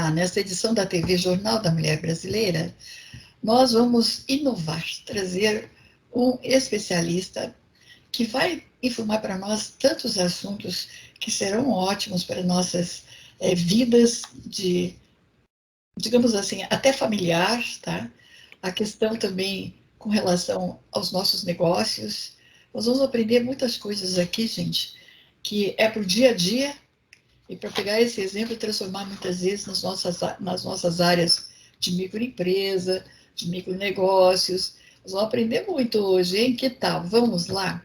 nessa edição da TV Jornal da Mulher Brasileira, nós vamos inovar, trazer um especialista que vai informar para nós tantos assuntos que serão ótimos para nossas vidas de, digamos assim, até familiar, tá? A questão também com relação aos nossos negócios. Nós vamos aprender muitas coisas aqui, gente, que é para o dia a dia, e para pegar esse exemplo e transformar muitas vezes nas nossas áreas de microempresa, de micronegócios. Nós vamos aprender muito hoje, hein? Que tal? Vamos lá?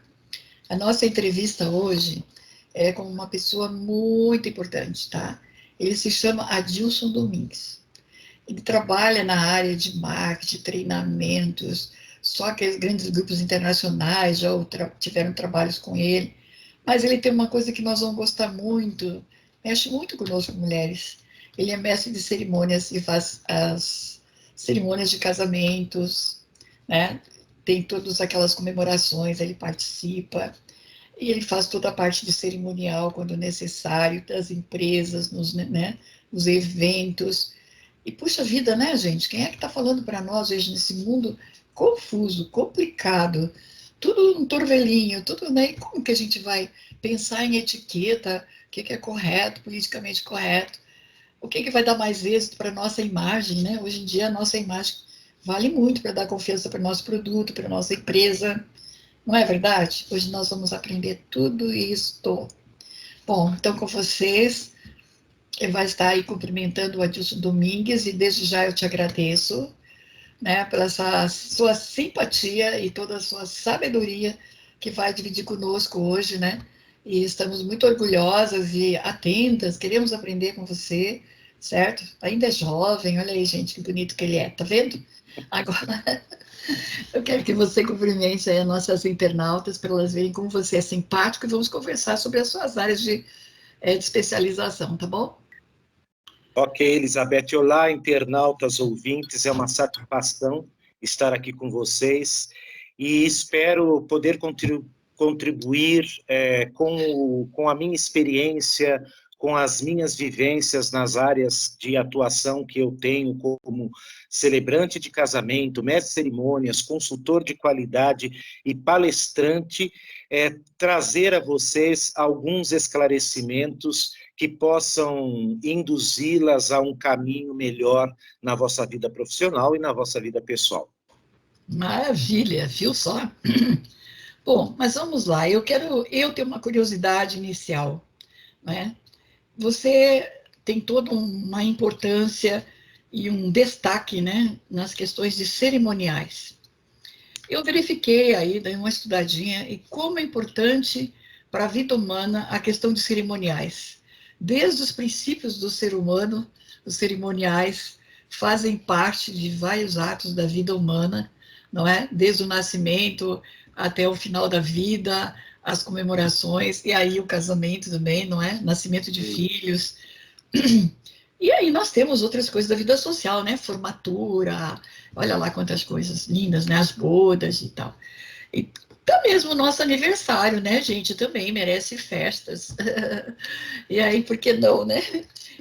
A nossa entrevista hoje é com uma pessoa muito importante, tá? Ele se chama Adilson Domingues. Ele trabalha na área de marketing, treinamentos, só aqueles grandes grupos internacionais já tiveram trabalhos com ele. Mas ele tem uma coisa que nós vamos gostar muito, mexe muito conosco, mulheres. Ele é mestre de cerimônias e faz as cerimônias de casamentos, né? Tem todas aquelas comemorações, ele participa. E ele faz toda a parte de cerimonial, quando necessário, das empresas, nos eventos. E, puxa vida, né, gente? Quem é que está falando para nós hoje nesse mundo confuso, complicado, tudo um torvelinho, tudo, né? E como que a gente vai pensar em etiqueta, o que é correto, politicamente correto, o que vai dar mais êxito para a nossa imagem, né? Hoje em dia, a nossa imagem vale muito para dar confiança para o nosso produto, para a nossa empresa, não é verdade? Hoje nós vamos aprender tudo isto. Bom, então com vocês, eu vai estar aí cumprimentando o Adilson Domingues, e desde já eu te agradeço, né, pela essa sua simpatia e toda a sua sabedoria que vai dividir conosco hoje, né? E estamos muito orgulhosas e atentas, queremos aprender com você, certo? Ainda é jovem, olha aí, gente, que bonito que ele é, tá vendo? Agora, eu quero que você cumprimente aí as nossas internautas para elas verem como você é simpático, e vamos conversar sobre as suas áreas de especialização, tá bom? Ok, Elizabeth. Olá, internautas, ouvintes. É uma satisfação estar aqui com vocês e espero poder contribuir com a minha experiência, com as minhas vivências nas áreas de atuação que eu tenho como celebrante de casamento, mestre de cerimônias, consultor de qualidade e palestrante, trazer a vocês alguns esclarecimentos que possam induzi-las a um caminho melhor na vossa vida profissional e na vossa vida pessoal. Maravilha, viu só? Bom, mas vamos lá, eu tenho uma curiosidade inicial, né? Você tem toda uma importância e um destaque, né, nas questões de cerimoniais. Eu verifiquei aí, dei uma estudadinha, e como é importante para a vida humana a questão de cerimoniais. Desde os princípios do ser humano, os cerimoniais fazem parte de vários atos da vida humana, não é? Desde o nascimento até o final da vida, as comemorações, e aí o casamento também, não é? Nascimento de filhos. E aí nós temos outras coisas da vida social, né? Formatura, olha lá quantas coisas lindas, né? As bodas e tal. E até mesmo o nosso aniversário, né, gente? Também merece festas. E aí, por que não, né?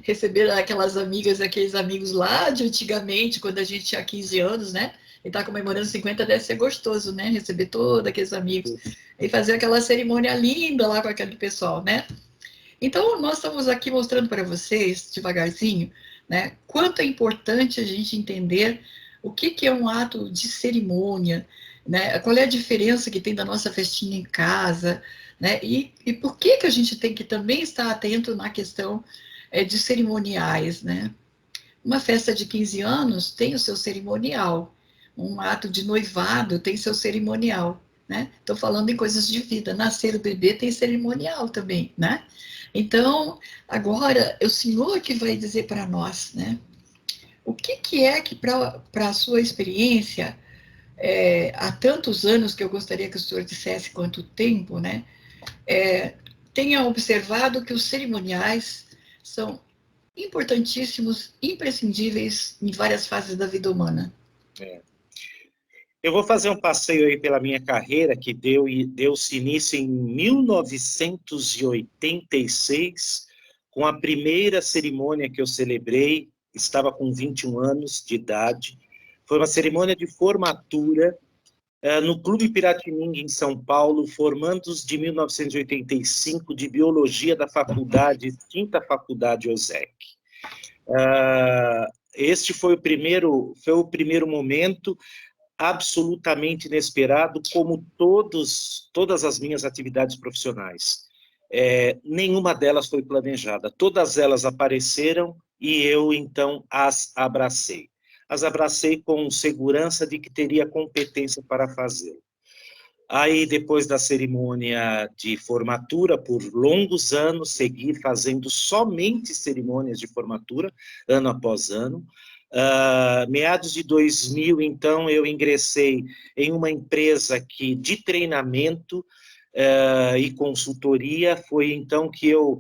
Receber aquelas amigas, aqueles amigos lá de antigamente, quando a gente tinha 15 anos, né? E tá comemorando 50, deve ser gostoso, né? Receber todos aqueles amigos. E fazer aquela cerimônia linda lá com aquele pessoal, né? Então, nós estamos aqui mostrando para vocês, devagarzinho, né, quanto é importante a gente entender o que é um ato de cerimônia, né, qual é a diferença que tem da nossa festinha em casa, né, e por que a gente tem que também estar atento na questão de cerimoniais, né. Uma festa de 15 anos tem o seu cerimonial, um ato de noivado tem seu cerimonial, né? Estou falando em coisas de vida. Nascer o bebê tem cerimonial também, né? Então, agora, é o Senhor que vai dizer para nós, né? O que é que, para a sua experiência, há tantos anos que eu gostaria que o Senhor dissesse quanto tempo, né? Tenha observado que os cerimoniais são importantíssimos, imprescindíveis em várias fases da vida humana. Eu vou fazer um passeio aí pela minha carreira, que deu-se início em 1986, com a primeira cerimônia que eu celebrei estava com 21 anos de idade. Foi uma cerimônia de formatura no Clube Piratininga, em São Paulo, formandos de 1985 de Biologia da Faculdade, extinta Faculdade OSEC. Este foi o primeiro momento absolutamente inesperado, como todas as minhas atividades profissionais. Nenhuma delas foi planejada, todas elas apareceram e eu, então, as abracei. As abracei com segurança de que teria competência para fazê-lo. Aí, depois da cerimônia de formatura, por longos anos, segui fazendo somente cerimônias de formatura, ano após ano. Meados de 2000, então, eu ingressei em uma empresa de treinamento e consultoria. Foi então que eu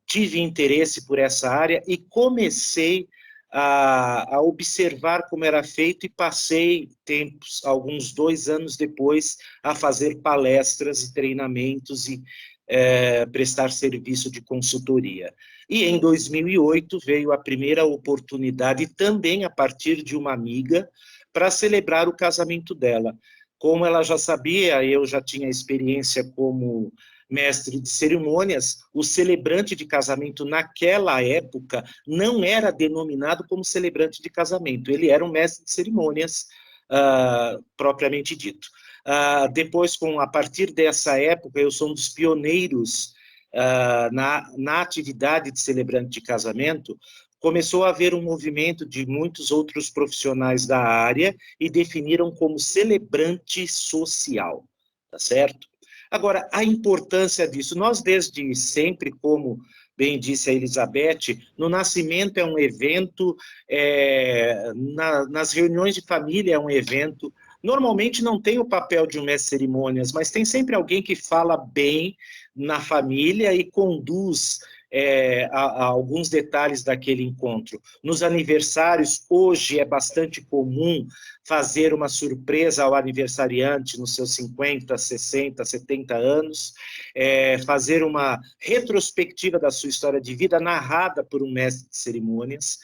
tive interesse por essa área e comecei a observar como era feito e passei alguns 2 anos depois, a fazer palestras e treinamentos e prestar serviço de consultoria. E em 2008 veio a primeira oportunidade, também a partir de uma amiga, para celebrar o casamento dela. Como ela já sabia, eu já tinha experiência como mestre de cerimônias, o celebrante de casamento naquela época não era denominado como celebrante de casamento, ele era um mestre de cerimônias, propriamente dito. Depois, a partir dessa época, eu sou um dos pioneiros na atividade de celebrante de casamento. Começou a haver um movimento de muitos outros profissionais da área e definiram como celebrante social, tá certo? Agora, a importância disso, nós desde sempre, como bem disse a Elizabeth, no nascimento é um evento, nas reuniões de família é um evento. Normalmente não tem o papel de um mestre de cerimônias, mas tem sempre alguém que fala bem na família e conduz a alguns detalhes daquele encontro. Nos aniversários, hoje é bastante comum fazer uma surpresa ao aniversariante nos seus 50, 60, 70 anos, fazer uma retrospectiva da sua história de vida narrada por um mestre de cerimônias.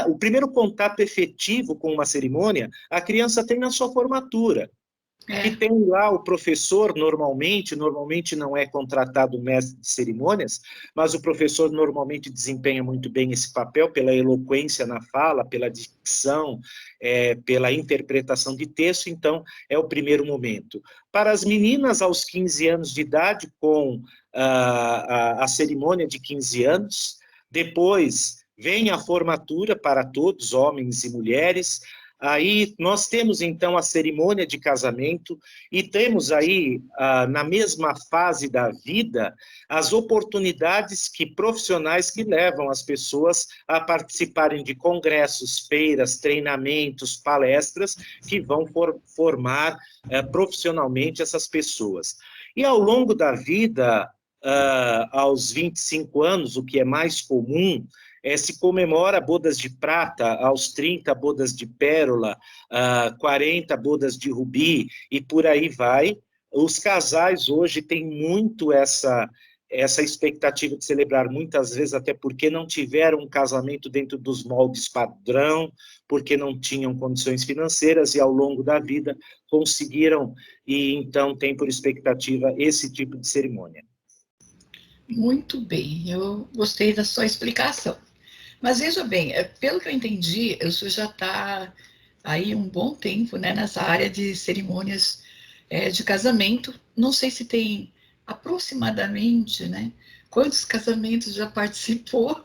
O primeiro contato efetivo com uma cerimônia, a criança tem na sua formatura. E tem lá o professor, normalmente não é contratado um mestre de cerimônias, mas o professor normalmente desempenha muito bem esse papel pela eloquência na fala, pela dicção, pela interpretação de texto, então é o primeiro momento. Para as meninas aos 15 anos de idade, com a cerimônia de 15 anos, depois vem a formatura para todos, homens e mulheres. Aí nós temos, então, a cerimônia de casamento e temos aí, na mesma fase da vida, as oportunidades profissionais que levam as pessoas a participarem de congressos, feiras, treinamentos, palestras, que vão formar profissionalmente essas pessoas. E ao longo da vida, aos 25 anos, o que é mais comum, se comemora bodas de prata, aos 30 bodas de pérola, 40 bodas de rubi, e por aí vai. Os casais hoje têm muito essa expectativa de celebrar, muitas vezes até porque não tiveram um casamento dentro dos moldes padrão, porque não tinham condições financeiras e ao longo da vida conseguiram, e então tem por expectativa esse tipo de cerimônia. Muito bem, eu gostei da sua explicação. Mas veja bem, pelo que eu entendi, o senhor já está aí um bom tempo, né, nessa área de cerimônias de casamento. Não sei se tem aproximadamente, né, quantos casamentos já participou.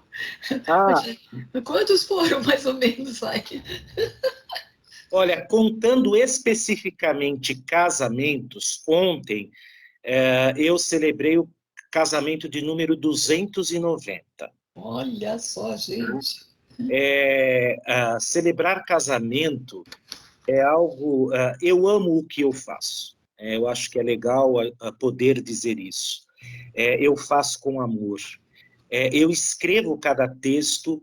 Quantos foram, mais ou menos, aí? Olha, contando especificamente casamentos, ontem eu celebrei o casamento de número 290. Olha só, gente. Celebrar casamento é algo... eu amo o que eu faço. Eu acho que é legal poder dizer isso. Eu faço com amor. Eu escrevo cada texto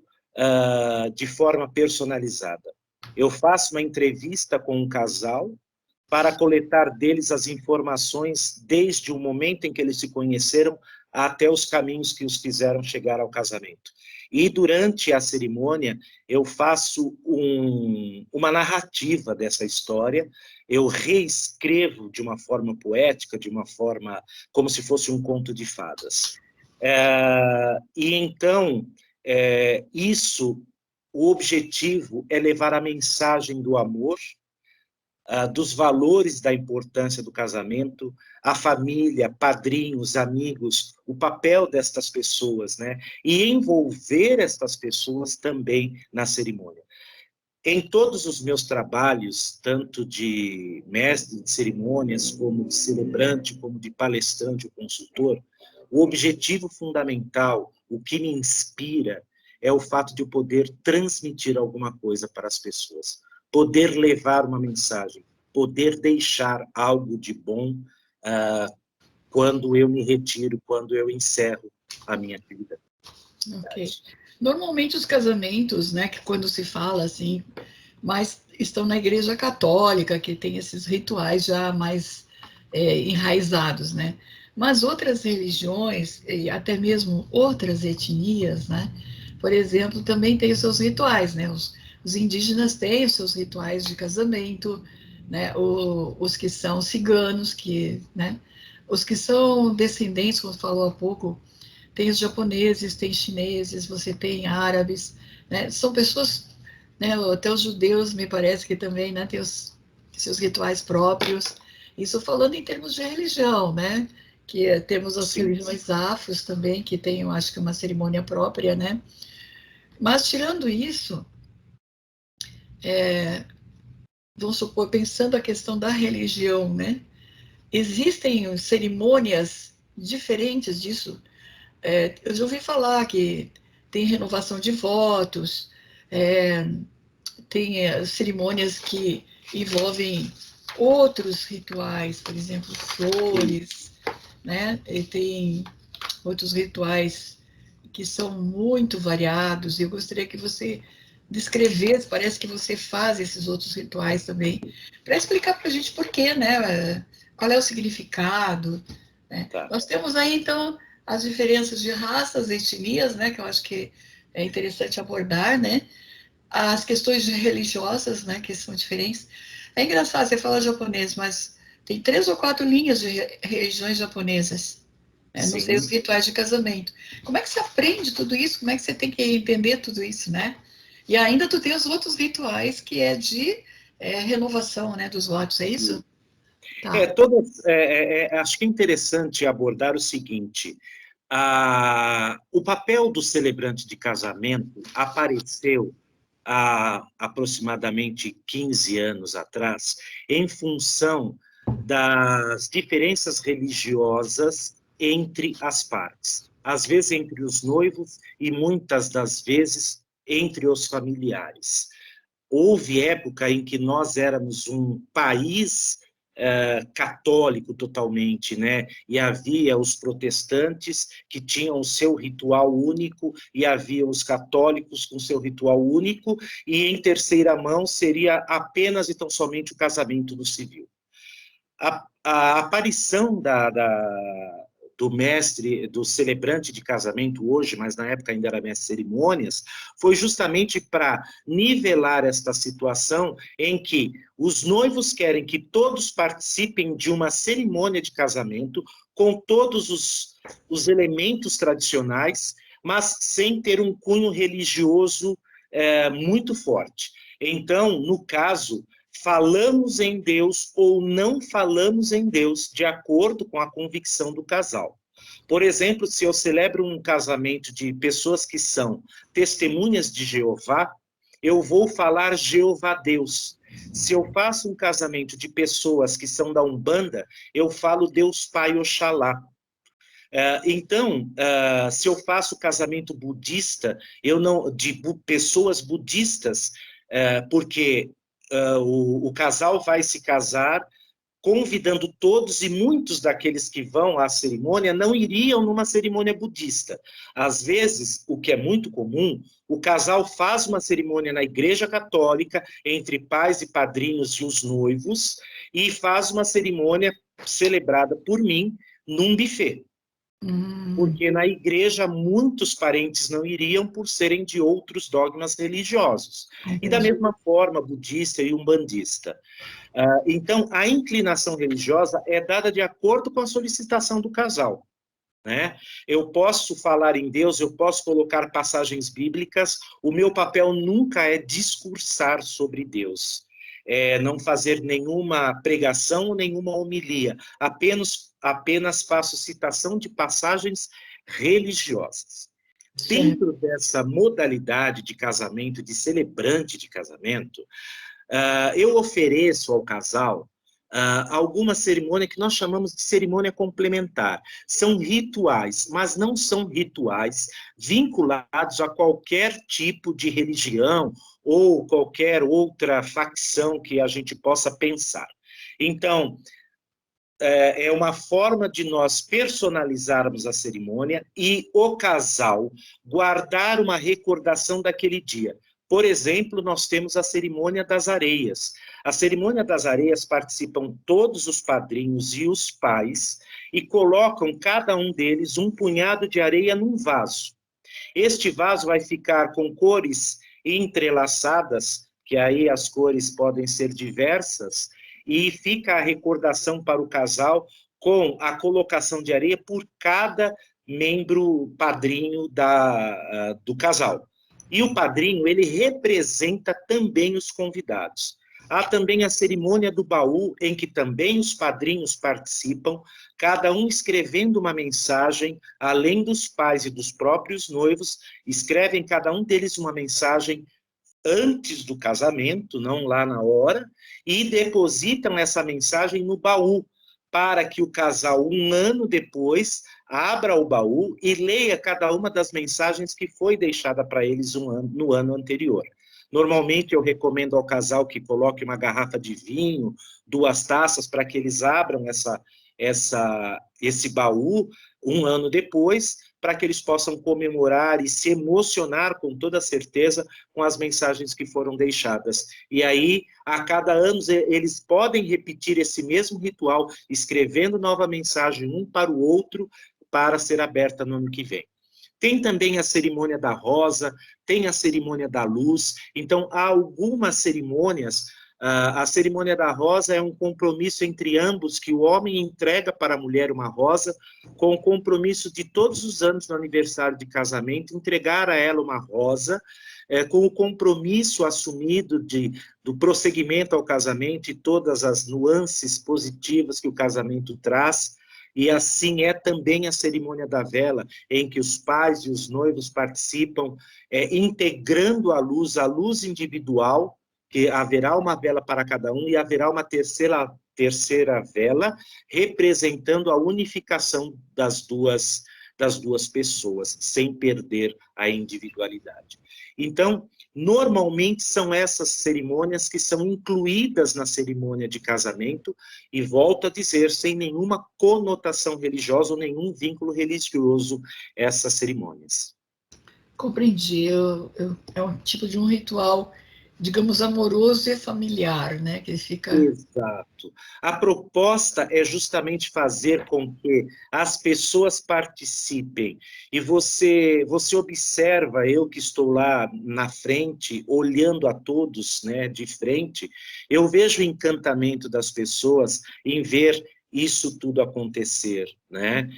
de forma personalizada. Eu faço uma entrevista com um casal para coletar deles as informações desde o momento em que eles se conheceram até os caminhos que os fizeram chegar ao casamento. E durante a cerimônia, eu faço uma narrativa dessa história, eu reescrevo de uma forma poética, de uma forma como se fosse um conto de fadas. E então, o objetivo é levar a mensagem do amor, dos valores da importância do casamento, a família, padrinhos, amigos, o papel destas pessoas, né? E envolver estas pessoas também na cerimônia. Em todos os meus trabalhos, tanto de mestre de cerimônias, como de celebrante, como de palestrante ou consultor, o objetivo fundamental, o que me inspira, é o fato de eu poder transmitir alguma coisa para as pessoas, poder levar uma mensagem, poder deixar algo de bom quando eu me retiro, quando eu encerro a minha vida. Ok. Normalmente os casamentos, né, que quando se fala assim, mas estão na Igreja Católica, que tem esses rituais já mais enraizados, né? Mas outras religiões, e até mesmo outras etnias, né? Por exemplo, também têm os seus rituais, né? Os indígenas têm os seus rituais de casamento, né? Os que são ciganos, né? Os que são descendentes, como falou há pouco, tem os japoneses, tem chineses, você tem árabes, né? São pessoas, né? Até os judeus, me parece que também, né? Tem os seus rituais próprios. Isso falando em termos de religião, né? Que temos as religiões afros também, que tem, eu acho que uma cerimônia própria, né? Mas tirando isso, vamos supor, pensando a questão da religião, né? Existem cerimônias diferentes disso. Eu já ouvi falar que tem renovação de votos, tem cerimônias que envolvem outros rituais, por exemplo, flores, né? E tem outros rituais que são muito variados. E eu gostaria que você descrevesse, parece que você faz esses outros rituais também, para explicar para a gente por quê, né? Qual é o significado, né? Tá. Nós temos aí, então, as diferenças de raças, etnias, né? Que eu acho que é interessante abordar, né? As questões religiosas, né? Que são diferentes. É engraçado, você fala japonês, mas tem 3 ou 4 linhas de religiões japonesas. Não sei os rituais de casamento. Como é que você aprende tudo isso? Como é que você tem que entender tudo isso, né? E ainda tu tem os outros rituais que é de renovação, né, dos votos, é isso? Tá. Acho que é interessante abordar o seguinte: o papel do celebrante de casamento apareceu há aproximadamente 15 anos atrás, em função das diferenças religiosas entre as partes, às vezes entre os noivos e muitas das vezes entre os familiares. Houve época em que nós éramos um país católico totalmente, né? E havia os protestantes que tinham o seu ritual único e havia os católicos com seu ritual único, e em terceira mão seria apenas e tão somente o casamento do civil. A aparição do mestre, do celebrante de casamento hoje, mas na época ainda era mestre de cerimônias, foi justamente para nivelar esta situação em que os noivos querem que todos participem de uma cerimônia de casamento com todos os elementos tradicionais, mas sem ter um cunho religioso muito forte. Então, no caso, falamos em Deus ou não falamos em Deus, de acordo com a convicção do casal. Por exemplo, se eu celebro um casamento de pessoas que são testemunhas de Jeová, eu vou falar Jeová Deus. Se eu faço um casamento de pessoas que são da Umbanda, eu falo Deus Pai Oxalá. Então, se eu faço casamento budista, de pessoas budistas, porque o casal vai se casar convidando todos, e muitos daqueles que vão à cerimônia não iriam numa cerimônia budista. Às vezes, o que é muito comum, o casal faz uma cerimônia na Igreja Católica, entre pais e padrinhos e os noivos, e faz uma cerimônia celebrada por mim num buffet. Porque na igreja muitos parentes não iriam por serem de outros dogmas religiosos. E da mesma forma, budista e umbandista. Então, a inclinação religiosa é dada de acordo com a solicitação do casal. Né? Eu posso falar em Deus, eu posso colocar passagens bíblicas, o meu papel nunca é discursar sobre Deus, não fazer nenhuma pregação, nenhuma homilia, apenas faço citação de passagens religiosas. Dentro dessa modalidade de casamento, de celebrante de casamento, eu ofereço ao casal alguma cerimônia que nós chamamos de cerimônia complementar. São rituais, mas não são rituais vinculados a qualquer tipo de religião ou qualquer outra facção que a gente possa pensar. Então, é uma forma de nós personalizarmos a cerimônia e o casal guardar uma recordação daquele dia. Por exemplo, nós temos a cerimônia das areias. A cerimônia das areias participam todos os padrinhos e os pais e colocam cada um deles um punhado de areia num vaso. Este vaso vai ficar com cores entrelaçadas, que aí as cores podem ser diversas, e fica a recordação para o casal com a colocação de areia por cada membro padrinho do casal. E o padrinho, ele representa também os convidados. Há também a cerimônia do baú, em que também os padrinhos participam, cada um escrevendo uma mensagem, além dos pais e dos próprios noivos, escrevem cada um deles uma mensagem antes do casamento, não lá na hora, e depositam essa mensagem no baú, para que o casal, um ano depois, abra o baú e leia cada uma das mensagens que foi deixada para eles no ano anterior. Normalmente, eu recomendo ao casal que coloque uma garrafa de vinho, 2 taças, para que eles abram esse baú um ano depois, para que eles possam comemorar e se emocionar com toda certeza com as mensagens que foram deixadas. E aí, a cada ano, eles podem repetir esse mesmo ritual, escrevendo nova mensagem um para o outro, para ser aberta no ano que vem. Tem também a cerimônia da rosa, tem a cerimônia da luz. Então, há algumas cerimônias. A cerimônia da rosa é um compromisso entre ambos, que o homem entrega para a mulher uma rosa, com o compromisso de todos os anos no aniversário de casamento, entregar a ela uma rosa, com o compromisso assumido do prosseguimento ao casamento e todas as nuances positivas que o casamento traz. E assim é também a cerimônia da vela, em que os pais e os noivos participam, integrando a luz individual, que haverá uma vela para cada um e haverá uma terceira vela, representando a unificação das duas pessoas, sem perder a individualidade. Então, normalmente são essas cerimônias que são incluídas na cerimônia de casamento, e volto a dizer, sem nenhuma conotação religiosa ou nenhum vínculo religioso, essas cerimônias. Compreendi. É um tipo de um ritual, digamos, amoroso e familiar, né? Que fica... Exato. A proposta é justamente fazer com que as pessoas participem. E você observa, eu que estou lá na frente, olhando a todos, né, de frente, eu vejo o encantamento das pessoas em ver isso tudo acontecer, né?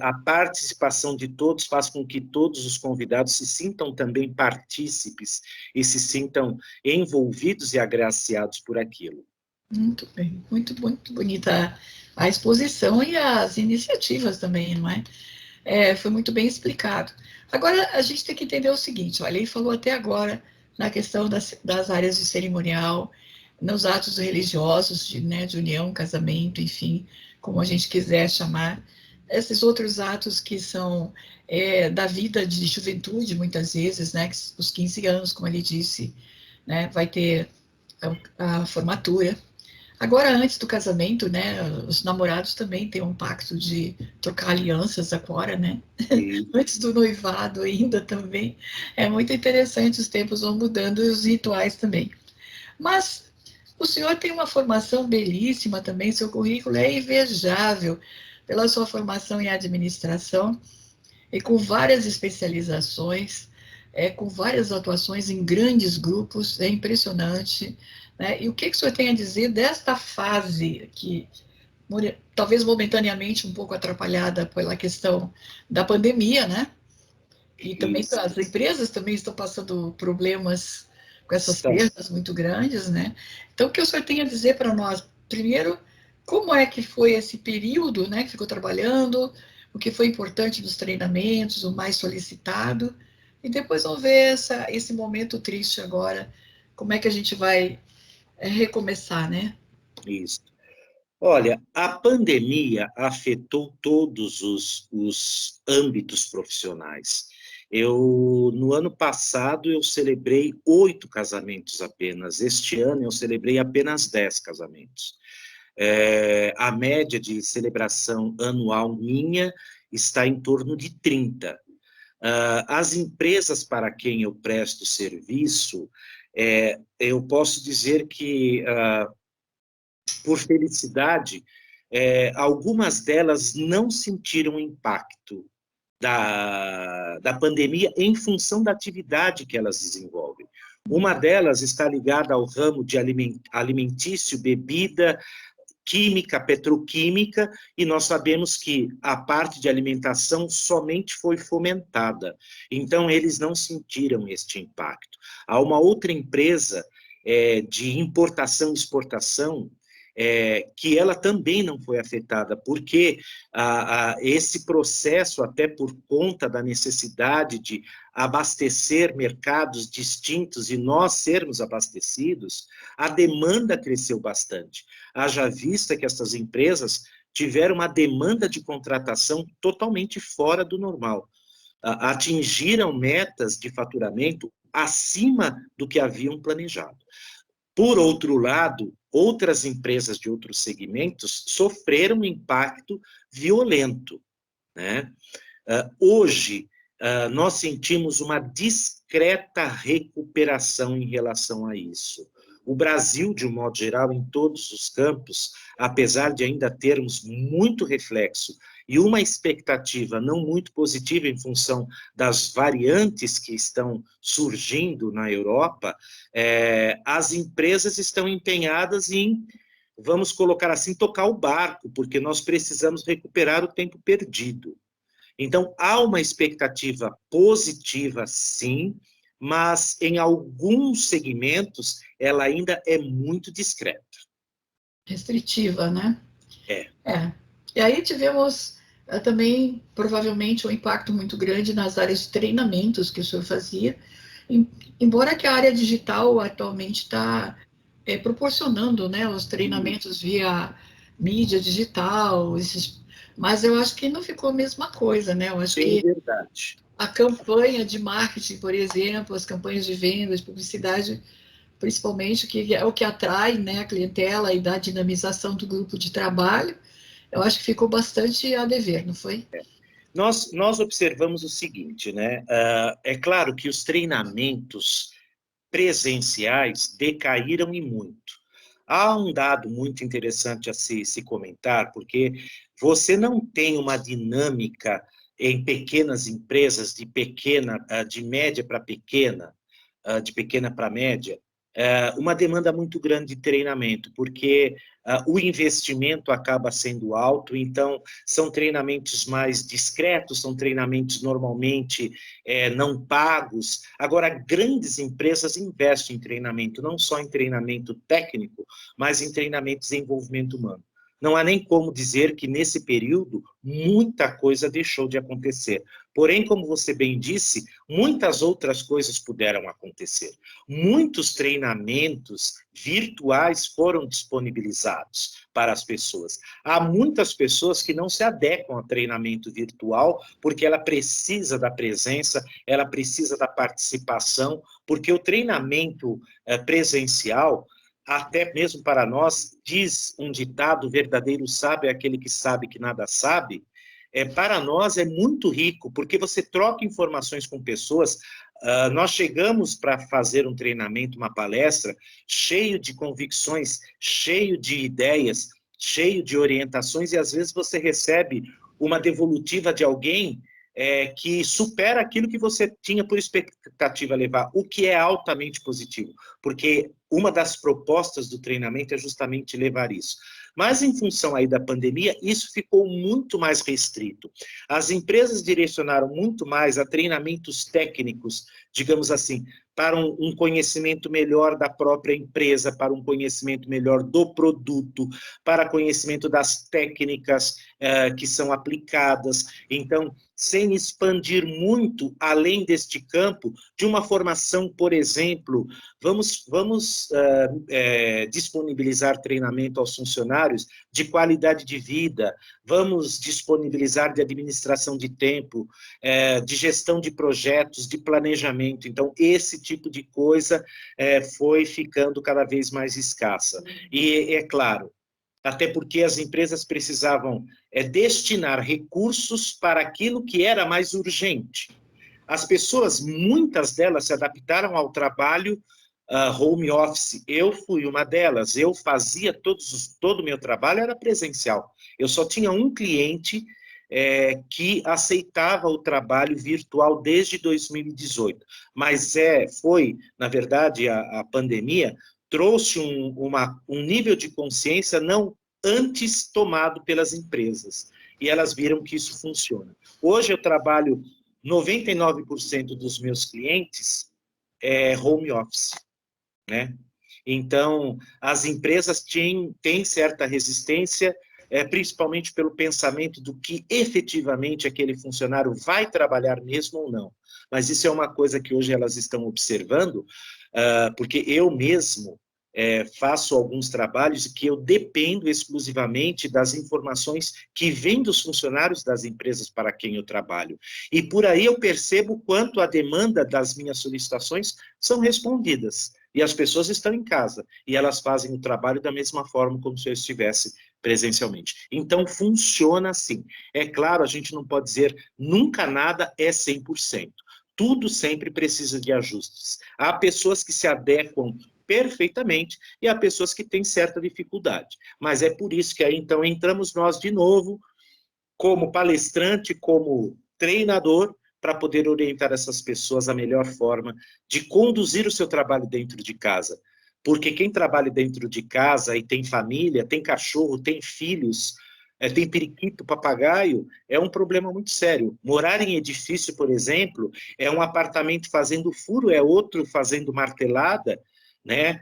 A participação de todos faz com que todos os convidados se sintam também partícipes e se sintam envolvidos e agraciados por aquilo. Muito bem, muito bonita a exposição e as iniciativas também, não é? Foi muito bem explicado. Agora, a gente tem que entender o seguinte, olha, ele falou até agora na questão das áreas de cerimonial, nos atos religiosos, de união, casamento, enfim, como a gente quiser chamar, esses outros atos que são da vida de juventude, muitas vezes, né, os 15 anos, como ele disse, né, vai ter a formatura. Agora, antes do casamento, né, os namorados também têm um pacto de trocar alianças agora, né? Antes do noivado ainda também. É muito interessante, os tempos vão mudando e os rituais também. Mas o senhor tem uma formação belíssima também, seu currículo é invejável. pela sua formação em administração e com várias especializações, com várias atuações em grandes grupos, é impressionante. Né? E o que o senhor tem a dizer desta fase que talvez momentaneamente um pouco atrapalhada pela questão da pandemia, né? E também Isso. as empresas também estão passando problemas com essas Estão. perdas muito grandes, né? Então, o que o senhor tem a dizer para nós? Primeiro, como é que foi esse período, né, que ficou trabalhando, o que foi importante dos treinamentos, o mais solicitado, e depois vamos ver esse momento triste agora, como é que a gente vai recomeçar, né? Isso. Olha, a pandemia afetou todos os âmbitos profissionais. No ano passado, eu celebrei 8 casamentos apenas. Este ano, eu celebrei apenas 10 casamentos. A média de celebração anual minha está em torno de 30. As empresas para quem eu presto serviço, eu posso dizer que por felicidade, algumas delas não sentiram o impacto da pandemia em função da atividade que elas desenvolvem. Uma delas está ligada ao ramo de alimentício, bebida, química, petroquímica, e nós sabemos que a parte de alimentação somente foi fomentada. Então, eles não sentiram este impacto. Há uma outra empresa de importação e exportação que ela também não foi afetada, porque esse processo, até por conta da necessidade de abastecer mercados distintos e nós sermos abastecidos, a demanda cresceu bastante. Haja vista que essas empresas tiveram uma demanda de contratação totalmente fora do normal. Atingiram metas de faturamento acima do que haviam planejado. Por outro lado, outras empresas de outros segmentos sofreram um impacto violento, né? Hoje, nós sentimos uma discreta recuperação em relação a isso. O Brasil, de um modo geral, em todos os campos, apesar de ainda termos muito reflexo e uma expectativa não muito positiva em função das variantes que estão surgindo na Europa, as empresas estão empenhadas em, vamos colocar assim, tocar o barco, porque nós precisamos recuperar o tempo perdido. Então, há uma expectativa positiva, sim, mas em alguns segmentos ela ainda é muito discreta. Restritiva, né? E aí tivemos também, provavelmente, um impacto muito grande nas áreas de treinamentos que o senhor fazia, embora que a área digital atualmente está proporcionando, né, os treinamentos via mídia digital, mas eu acho que não ficou a mesma coisa, né? Eu acho Bem que verdade. a campanha de marketing, por exemplo, as campanhas de vendas, de publicidade, principalmente, que é o que atrai, né, a clientela e dá a dinamização do grupo de trabalho, eu acho que ficou bastante a dever, não foi? Nós observamos o seguinte, né? É claro que os treinamentos presenciais decaíram e muito. Há um dado muito interessante a se comentar, porque você não tem uma dinâmica em pequenas empresas, de média para pequena, de pequena para média, uma demanda muito grande de treinamento, porque o investimento acaba sendo alto, então são treinamentos mais discretos, são treinamentos normalmente não pagos. Agora, grandes empresas investem em treinamento, não só em treinamento técnico, mas em treinamento de desenvolvimento humano. Não há nem como dizer que, nesse período, muita coisa deixou de acontecer. Porém, como você bem disse, muitas outras coisas puderam acontecer. Muitos treinamentos virtuais foram disponibilizados para as pessoas. Há muitas pessoas que não se adequam a treinamento virtual porque ela precisa da presença, ela precisa da participação, porque o treinamento presencial, até mesmo para nós, diz um ditado: verdadeiro sábio é aquele que sabe que nada sabe. Para nós é muito rico, porque você troca informações com pessoas. Nós chegamos para fazer um treinamento, uma palestra, cheio de convicções, cheio de ideias, cheio de orientações, e às vezes você recebe uma devolutiva de alguém que supera aquilo que você tinha por expectativa levar, o que é altamente positivo, porque uma das propostas do treinamento é justamente levar isso. Mas, em função aí da pandemia, isso ficou muito mais restrito. As empresas direcionaram muito mais a treinamentos técnicos, digamos assim, para um conhecimento melhor da própria empresa, para um conhecimento melhor do produto, para conhecimento das técnicas que são aplicadas. Então, sem expandir muito além deste campo, de uma formação, por exemplo, vamos disponibilizar treinamento aos funcionários de qualidade de vida, vamos disponibilizar de administração de tempo, de gestão de projetos, de planejamento. Então, esse tipo de coisa foi ficando cada vez mais escassa. E, é claro, até porque as empresas precisavam destinar recursos para aquilo que era mais urgente. As pessoas, muitas delas, se adaptaram ao trabalho home office. Eu fui uma delas. Eu fazia todo o meu trabalho era presencial. Eu só tinha um cliente que aceitava o trabalho virtual desde 2018. Mas foi, na verdade, a pandemia trouxe um nível de consciência não antes tomado pelas empresas. E elas viram que isso funciona. Hoje eu trabalho 99% dos meus clientes home office, né? Então, as empresas têm certa resistência, principalmente pelo pensamento do que efetivamente aquele funcionário vai trabalhar mesmo ou não. Mas isso é uma coisa que hoje elas estão observando, porque eu mesmo faço alguns trabalhos que eu dependo exclusivamente das informações que vêm dos funcionários das empresas para quem eu trabalho. E por aí eu percebo quanto a demanda das minhas solicitações são respondidas. E as pessoas estão em casa, e elas fazem o trabalho da mesma forma como se eu estivesse presencialmente. Então, funciona assim. É claro, a gente não pode dizer nunca nada é 100%. Tudo sempre precisa de ajustes. Há pessoas que se adequam perfeitamente e há pessoas que têm certa dificuldade. Mas é por isso que aí, então, entramos nós de novo, como palestrante, como treinador, para poder orientar essas pessoas a melhor forma de conduzir o seu trabalho dentro de casa. Porque quem trabalha dentro de casa e tem família, tem cachorro, tem filhos, tem periquito, papagaio, é um problema muito sério. Morar em edifício, por exemplo, é um apartamento fazendo furo, é outro fazendo martelada, né?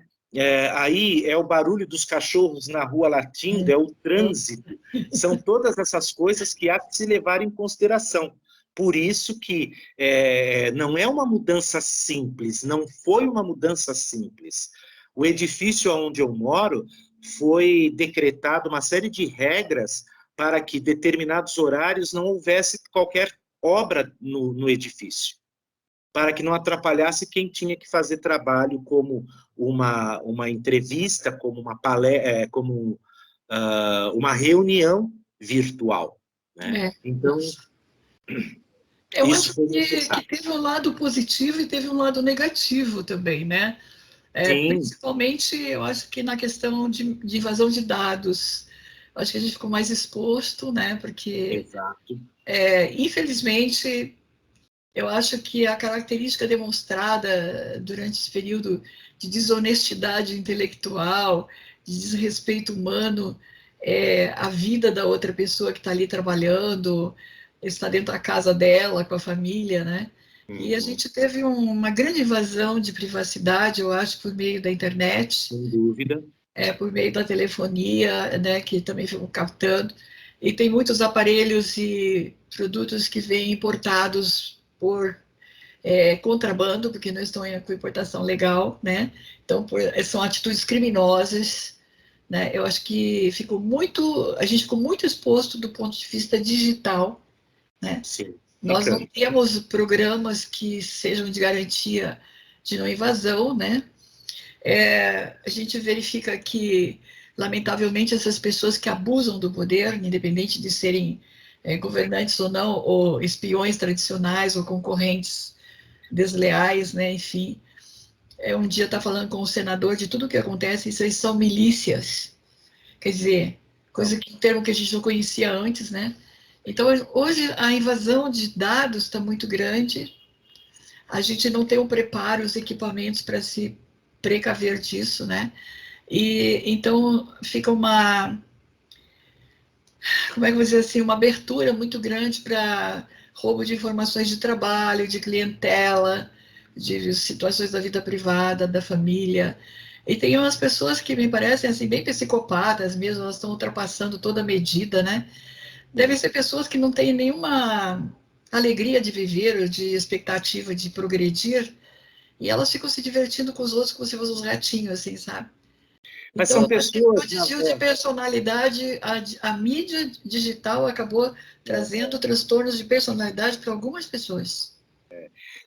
Aí é o barulho dos cachorros na rua latindo, é o trânsito, são todas essas coisas que há que se levar em consideração. Por isso que não é uma mudança simples, não foi uma mudança simples. O edifício onde eu moro foi decretado uma série de regras para que determinados horários não houvesse qualquer obra no edifício, para que não atrapalhasse quem tinha que fazer trabalho como uma entrevista, como uma reunião virtual, né? Então, eu isso acho foi que necessário. teve um lado positivo e teve um lado negativo também, né? Sim. Principalmente, eu acho que na questão de invasão de dados, eu acho que a gente ficou mais exposto, né? Porque, Exato. infelizmente, eu acho que a característica demonstrada durante esse período de desonestidade intelectual, de desrespeito humano, a vida da outra pessoa que está ali trabalhando, está dentro da casa dela, com a família, né? E a Uhum. gente teve uma grande invasão de privacidade, eu acho, por meio da internet, Sem dúvida. por meio da telefonia, né, que também ficam captando. E tem muitos aparelhos e produtos que vêm importados por contrabando, porque não estão com importação legal, né? Então, são atitudes criminosas, né? Eu acho que a gente ficou muito exposto do ponto de vista digital, né? Sim, Nós não ficamos. temos programas que sejam de garantia de não invasão, né? A gente verifica que, lamentavelmente, essas pessoas que abusam do poder, independente de serem governantes ou não, ou espiões tradicionais ou concorrentes desleais, né? Enfim, um dia está falando com o senador de tudo o que acontece, isso aí são milícias. Quer dizer, coisa que, um termo que a gente não conhecia antes, né? Então, hoje a invasão de dados está muito grande, a gente não tem o preparo, os equipamentos para se precaver disso, né? E então fica uma, como é que eu vou dizer assim, uma abertura muito grande para roubo de informações de trabalho, de clientela, de situações da vida privada, da família. E tem umas pessoas que me parecem assim bem psicopatas mesmo, elas estão ultrapassando toda a medida, né? Devem ser pessoas que não têm nenhuma alegria de viver, de expectativa de progredir, e elas ficam se divertindo com os outros como se fossem uns ratinhos, assim, sabe? Mas Então, são acho que o pessoas, desvio de personalidade, a mídia digital acabou trazendo transtornos de personalidade para algumas pessoas.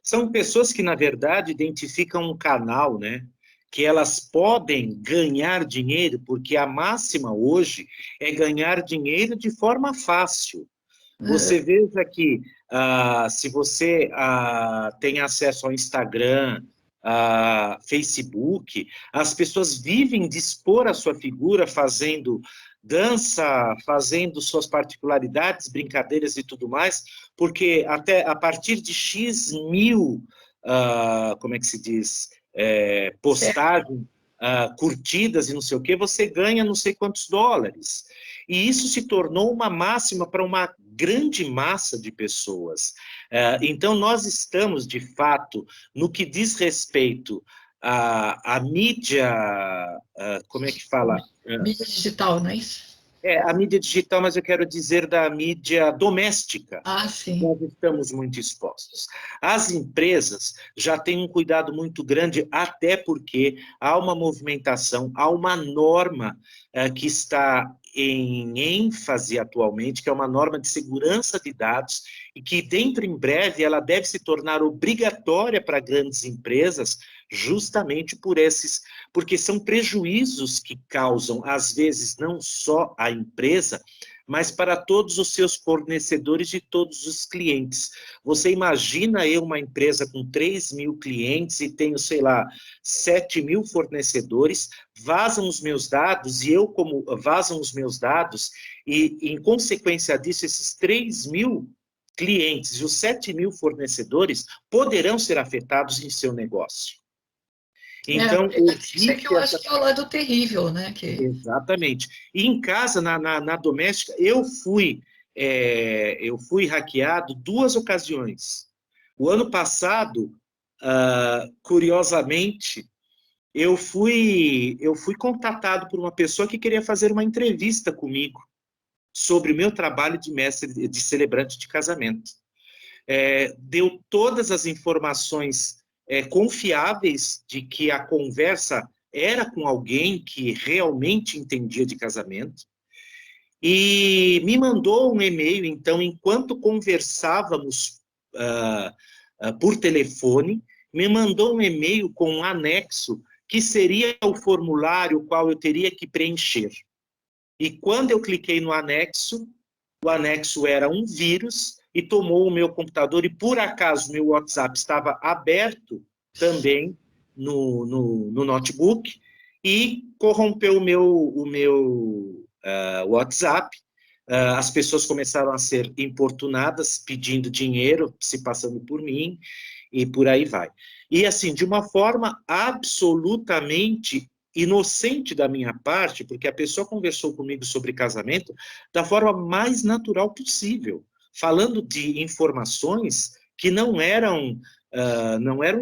são pessoas que, na verdade, identificam um canal, né? Que elas podem ganhar dinheiro, porque a máxima hoje é ganhar dinheiro de forma fácil. Você veja que se você tem acesso ao Instagram, Facebook, as pessoas vivem de expor a sua figura fazendo dança, fazendo suas particularidades, brincadeiras e tudo mais, porque até a partir de X mil, como é que se diz, Certo. postagens, curtidas e não sei o que, você ganha não sei quantos dólares. E isso se tornou uma máxima para uma grande massa de pessoas. Então, nós estamos, de fato, no que diz respeito à mídia, como é que fala? Mídia digital, não é isso? A mídia digital, mas eu quero dizer da mídia doméstica. Ah, sim. Nós estamos muito expostos. As empresas já têm um cuidado muito grande, até porque há uma movimentação, há uma norma que está em ênfase atualmente, que é uma norma de segurança de dados, e que dentro em breve ela deve se tornar obrigatória para grandes empresas, justamente porque são prejuízos que causam, às vezes, não só a empresa, mas para todos os seus fornecedores e todos os clientes. Você imagina eu, uma empresa com 3 mil clientes e tenho, sei lá, 7 mil fornecedores, vazam os meus dados e eu, como vazam os meus dados, e em consequência disso, esses 3 mil clientes e os 7 mil fornecedores poderão ser afetados em seu negócio. Então, Isso é que eu acho que é o lado terrível, né? Exatamente. E em casa, na doméstica, eu fui hackeado 2 ocasiões. O ano passado, curiosamente, eu fui contatado por uma pessoa que queria fazer uma entrevista comigo sobre o meu trabalho de mestre, de celebrante de casamento. Deu todas as informações confiáveis de que a conversa era com alguém que realmente entendia de casamento, e me mandou um e-mail, então, enquanto conversávamos por telefone, me mandou um e-mail com um anexo que seria o formulário qual eu teria que preencher. E quando eu cliquei no anexo, o anexo era um vírus e tomou o meu computador, e por acaso meu WhatsApp estava aberto também no notebook, e corrompeu o meu WhatsApp. As pessoas começaram a ser importunadas, pedindo dinheiro, se passando por mim, e por aí vai. E assim, de uma forma absolutamente inocente da minha parte, porque a pessoa conversou comigo sobre casamento da forma mais natural possível, falando de informações que não eram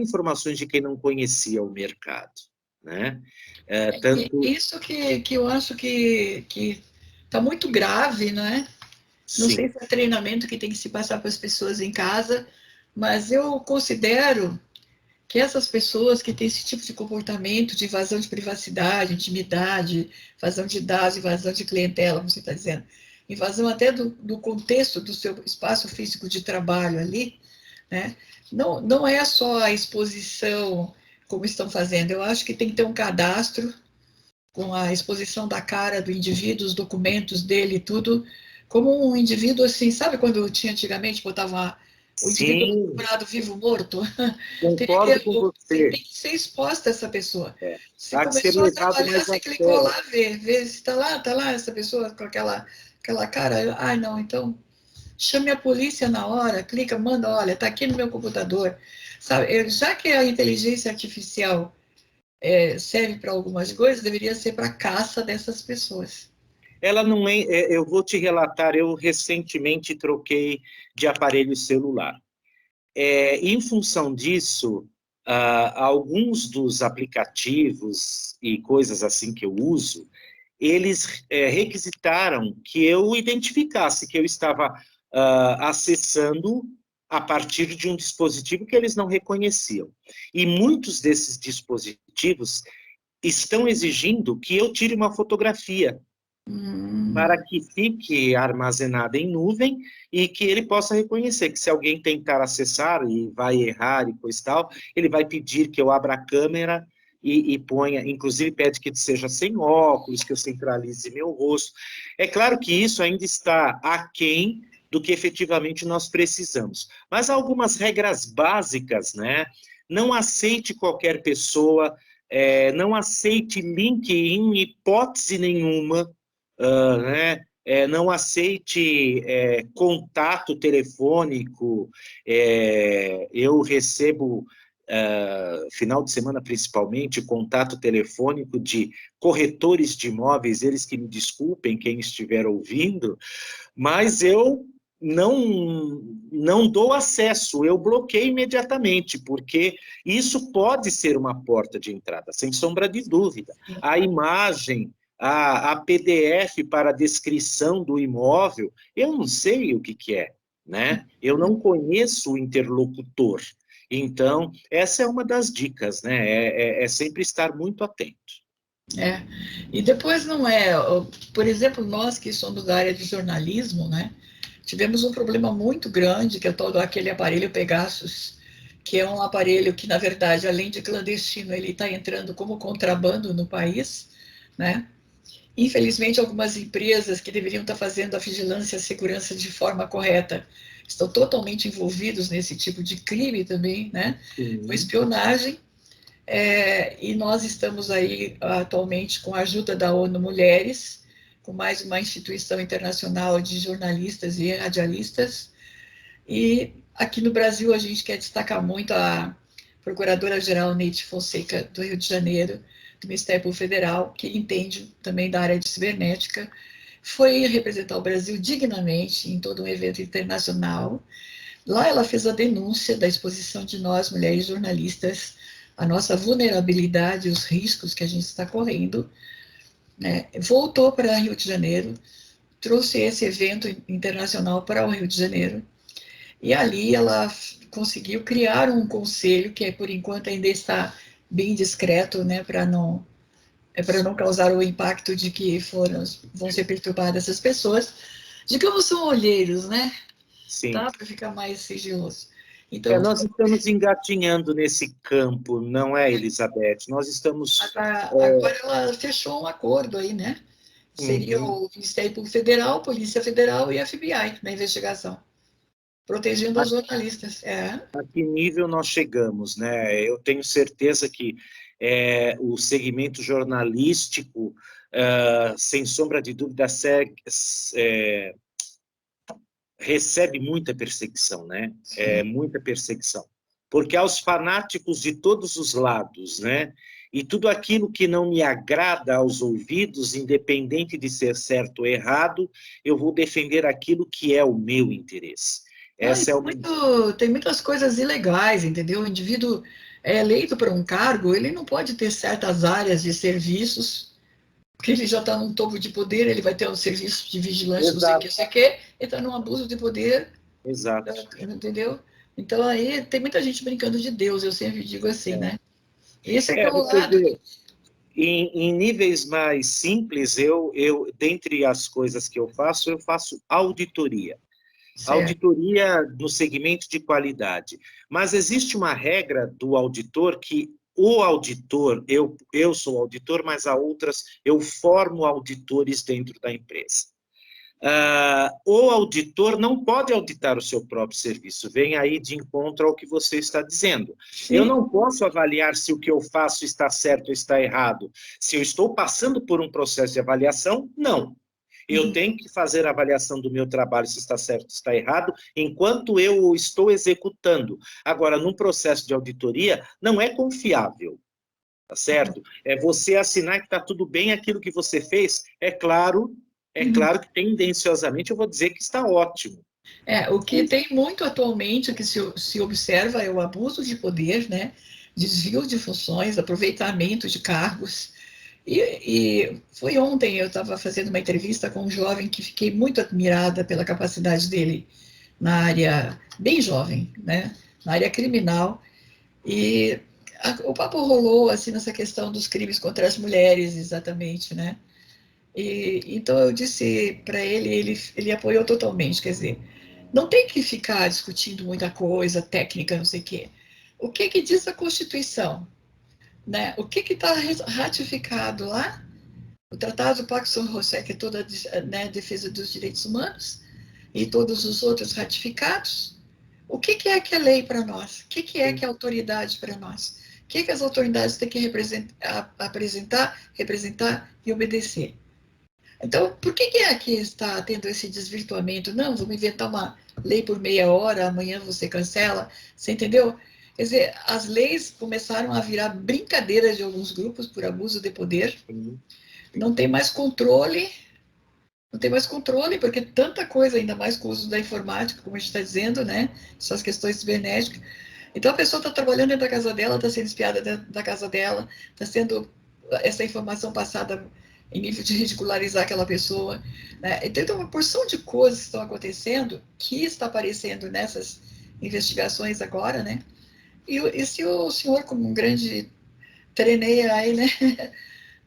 informações de quem não conhecia o mercado, né? Isso que eu acho que está muito grave, né? Não sei Sim. se é treinamento que tem que se passar para as pessoas em casa, mas eu considero que essas pessoas que têm esse tipo de comportamento de invasão de privacidade, intimidade, invasão de dados, invasão de clientela, como você está dizendo, invasão até do contexto do seu espaço físico de trabalho ali, né? Não é só a exposição como estão fazendo, eu acho que tem que ter um cadastro com a exposição da cara do indivíduo, os documentos dele e tudo, como um indivíduo assim, sabe quando tinha antigamente, botava O indivíduo Sim, procurado vivo morto. concordo com você. Tem que ser exposta essa pessoa. É. Se Há que ser começou a levado trabalhar, mais você a clicou sério. lá, vê se tá lá essa pessoa com aquela cara. Ai, não, então chame a polícia na hora, clica, manda, olha, tá aqui no meu computador. Sabe, já que a inteligência artificial serve para algumas coisas, deveria ser para caça dessas pessoas. Ela não é, eu vou te relatar, eu recentemente troquei de aparelho celular. Em função disso, alguns dos aplicativos e coisas assim que eu uso, eles requisitaram que eu identificasse que eu estava acessando a partir de um dispositivo que eles não reconheciam. E muitos desses dispositivos estão exigindo que eu tire uma fotografia para que fique armazenada em nuvem e que ele possa reconhecer que se alguém tentar acessar e vai errar e coisa e tal, ele vai pedir que eu abra a câmera e ponha, inclusive pede que seja sem óculos, que eu centralize meu rosto. É claro que isso ainda está aquém do que efetivamente nós precisamos. Mas há algumas regras básicas, né? Não aceite qualquer pessoa, não aceite link em hipótese nenhuma, né? Não aceite contato telefônico. Eu recebo, final de semana principalmente, contato telefônico de corretores de imóveis, eles que me desculpem, quem estiver ouvindo, mas eu não dou acesso, eu bloqueio imediatamente, porque isso pode ser uma porta de entrada, sem sombra de dúvida. A imagem, a PDF para descrição do imóvel, eu não sei o que é, né? Eu não conheço o interlocutor. Então, essa é uma das dicas, né? É sempre estar muito atento. É. E depois não é, por exemplo, nós que somos da área de jornalismo, né? Tivemos um problema muito grande, que é todo aquele aparelho Pegasus, que é um aparelho que, na verdade, além de clandestino, ele está entrando como contrabando no país, né? Infelizmente, algumas empresas que deveriam estar fazendo a vigilância e a segurança de forma correta estão totalmente envolvidos nesse tipo de crime também, né? Com Sim. espionagem. E nós estamos aí atualmente com a ajuda da ONU Mulheres, com mais uma instituição internacional de jornalistas e radialistas. E aqui no Brasil a gente quer destacar muito a Procuradora-Geral Neide Fonseca, do Rio de Janeiro, do Ministério Público Federal, que entende também da área de cibernética, foi representar o Brasil dignamente em todo um evento internacional. Lá ela fez a denúncia da exposição de nós, mulheres jornalistas, a nossa vulnerabilidade, os riscos que a gente está correndo, né? Voltou para Rio de Janeiro, trouxe esse evento internacional para o Rio de Janeiro, e ali ela conseguiu criar um conselho, que por enquanto ainda está bem discreto, né, para não causar o impacto de que vão ser perturbadas essas pessoas. Digamos, são olheiros, né? Sim. Tá? Para ficar mais sigiloso. Então, Nós estamos engatinhando nesse campo, não é, Elizabeth? Nós estamos. agora ela fechou um acordo aí, né? Seria Uhum. o Ministério Público Federal, Polícia Federal e FBI na investigação, protegendo A, os jornalistas. a que nível nós chegamos, né? Eu tenho certeza que o segmento jornalístico, sem sombra de dúvida, recebe muita perseguição, né? Muita perseguição. Porque há os fanáticos de todos os lados, né? E tudo aquilo que não me agrada aos ouvidos, independente de ser certo ou errado, eu vou defender aquilo que é o meu interesse. Não, e Essa é uma... tem muitas coisas ilegais, entendeu? O indivíduo é eleito para um cargo, ele não pode ter certas áreas de serviços, porque ele já está num topo de poder, ele vai ter um serviço de vigilância, não sei o que, Exato, não sei o que, ele está num abuso de poder, exato. entendeu? Então aí tem muita gente brincando de Deus, eu sempre digo assim, né? Esse é que é o Você lado. vê, em níveis mais simples, dentre as coisas que eu faço auditoria. Certo. Auditoria no segmento de qualidade. Mas existe uma regra do auditor que o auditor, eu sou auditor, mas há outras, eu formo auditores dentro da empresa. o auditor não pode auditar o seu próprio serviço. Vem aí de encontro ao que você está dizendo. Sim. Eu não posso avaliar se o que eu faço está certo ou está errado. Se eu estou passando por um processo de avaliação, não. Eu tenho que fazer a avaliação do meu trabalho, se está certo ou está errado, enquanto eu o estou executando. Agora, num processo de auditoria, não é confiável, tá certo? É você assinar que está tudo bem aquilo que você fez. É claro que tendenciosamente eu vou dizer que está ótimo. O que tem muito atualmente, o que se observa é o abuso de poder, né? Desvio de funções, aproveitamento de cargos. E foi ontem, eu estava fazendo uma entrevista com um jovem que fiquei muito admirada pela capacidade dele na área, bem jovem, né? Na área criminal. E o papo rolou assim nessa questão dos crimes contra as mulheres, exatamente, né? Então eu disse para ele, ele apoiou totalmente, quer dizer, não tem que ficar discutindo muita coisa técnica, não sei o quê. O que que diz a Constituição? Né? O que está ratificado lá? O Tratado do Pacto São José, que é toda a, né, defesa dos direitos humanos, e todos os outros ratificados. O que é que é lei para nós? O que é que é autoridade para nós? O que as autoridades têm que apresentar, representar e obedecer? Então, por que é que está tendo esse desvirtuamento? Não, vamos inventar uma lei por meia hora, amanhã você cancela, você entendeu? Quer dizer, as leis começaram a virar brincadeira de alguns grupos por abuso de poder. Não tem mais controle, porque tanta coisa, ainda mais com o uso da informática, como a gente está dizendo, né? Essas questões cibernéticas. Então a pessoa está trabalhando dentro da casa dela, está sendo espiada dentro da casa dela, está sendo essa informação passada em nível de ridicularizar aquela pessoa. Né? Então tem uma porção de coisas que estão acontecendo, que está aparecendo nessas investigações agora, né? E se o senhor, como um grande treneia aí, né?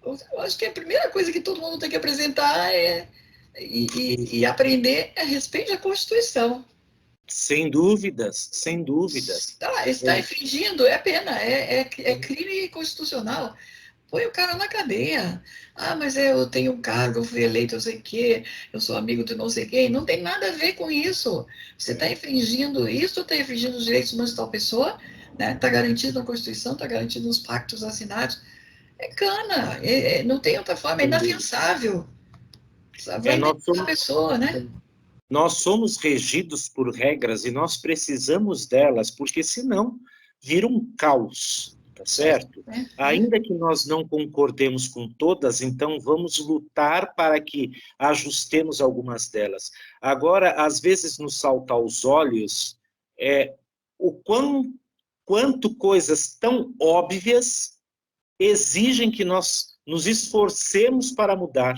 Eu acho que a primeira coisa que todo mundo tem que apresentar e aprender é respeito à Constituição. Sem dúvidas, sem dúvidas. Está infringindo, é pena, é crime constitucional. Põe o cara na cadeia. Ah, mas eu tenho um cargo, eu fui eleito, eu sei o quê, eu sou amigo de não sei quem. Não tem nada a ver com isso. Você está infringindo isso, está infringindo os direitos humanos de tal pessoa, né? Está garantido na Constituição, está garantido nos pactos assinados. É cana, não tem outra forma, é inafiançável. Vai indenizar a pessoa, né? Nós somos regidos por regras e nós precisamos delas, porque senão vira um caos, tá certo? Ainda que nós não concordemos com todas, então vamos lutar para que ajustemos algumas delas. Agora, às vezes nos salta aos olhos quanto coisas tão óbvias exigem que nós nos esforcemos para mudar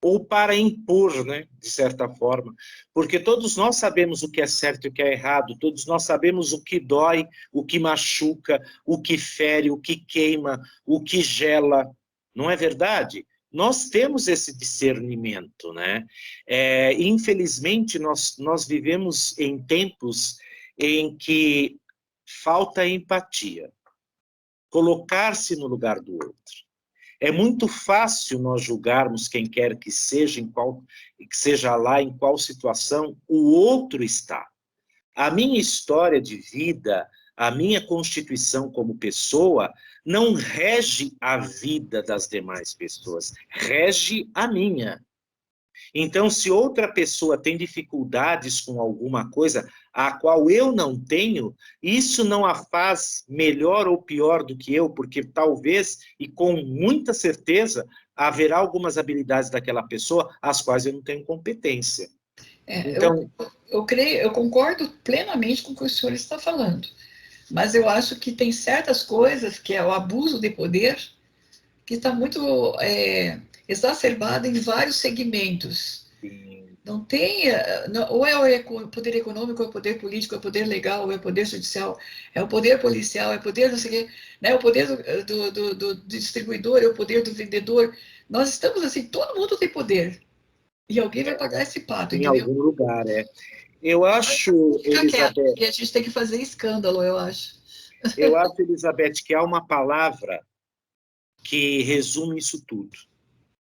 ou para impor, né, de certa forma, porque todos nós sabemos o que é certo e o que é errado, todos nós sabemos o que dói, o que machuca, o que fere, o que queima, o que gela, não é verdade? Nós temos esse discernimento, né? Infelizmente, nós vivemos em tempos em que falta empatia, colocar-se no lugar do outro. É muito fácil nós julgarmos quem quer que seja lá em qual situação o outro está. A minha história de vida, a minha constituição como pessoa, não rege a vida das demais pessoas, rege a minha. Então, se outra pessoa tem dificuldades com alguma coisa a qual eu não tenho, isso não a faz melhor ou pior do que eu, porque talvez, e com muita certeza, haverá algumas habilidades daquela pessoa às quais eu não tenho competência. Então, eu concordo plenamente com o que o senhor está falando, mas eu acho que tem certas coisas, que é o abuso de poder, que está muito exacerbado em vários segmentos. Não tem, ou é o poder econômico, ou é o poder político, ou é o poder legal, ou é o poder judicial, é o poder policial, é o poder não sei o quê, né? O poder do distribuidor, é o poder do vendedor. Nós estamos assim, todo mundo tem poder. E alguém vai pagar esse pato, em entendeu? algum lugar, Eu acho, Elizabeth... E a gente tem que fazer escândalo, eu acho. Eu acho, Elizabeth, que há uma palavra que resume isso tudo.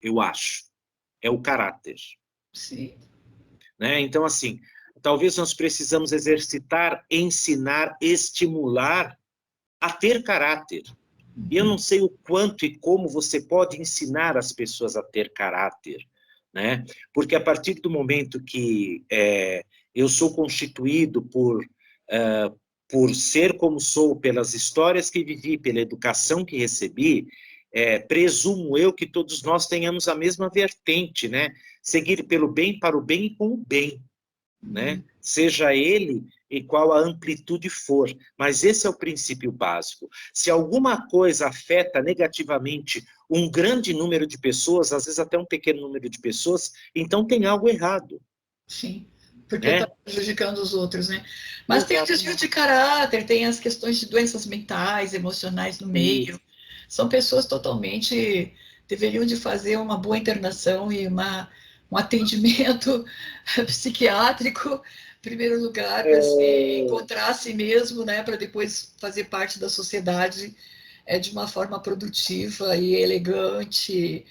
Eu acho. É o caráter. Sim. Né? Então, assim, talvez nós precisamos exercitar, ensinar, estimular a ter caráter. E eu não sei o quanto e como você pode ensinar as pessoas a ter caráter, né? Porque a partir do momento que eu sou constituído por ser como sou, pelas histórias que vivi, pela educação que recebi, presumo eu que todos nós tenhamos a mesma vertente, né? Seguir pelo bem, para o bem e com o bem, né? Seja ele em qual a amplitude for, mas esse é o princípio básico. Se alguma coisa afeta negativamente um grande número de pessoas, às vezes até um pequeno número de pessoas, então tem algo errado. Sim, porque está Né? prejudicando os outros, né? Mas tem o desvio Exatamente. de caráter, tem as questões de doenças mentais, emocionais no meio. Isso. São pessoas totalmente deveriam de fazer uma boa internação e um atendimento psiquiátrico, em primeiro lugar, para se encontrar a si mesmo, né? Para depois fazer parte da sociedade de uma forma produtiva e elegante,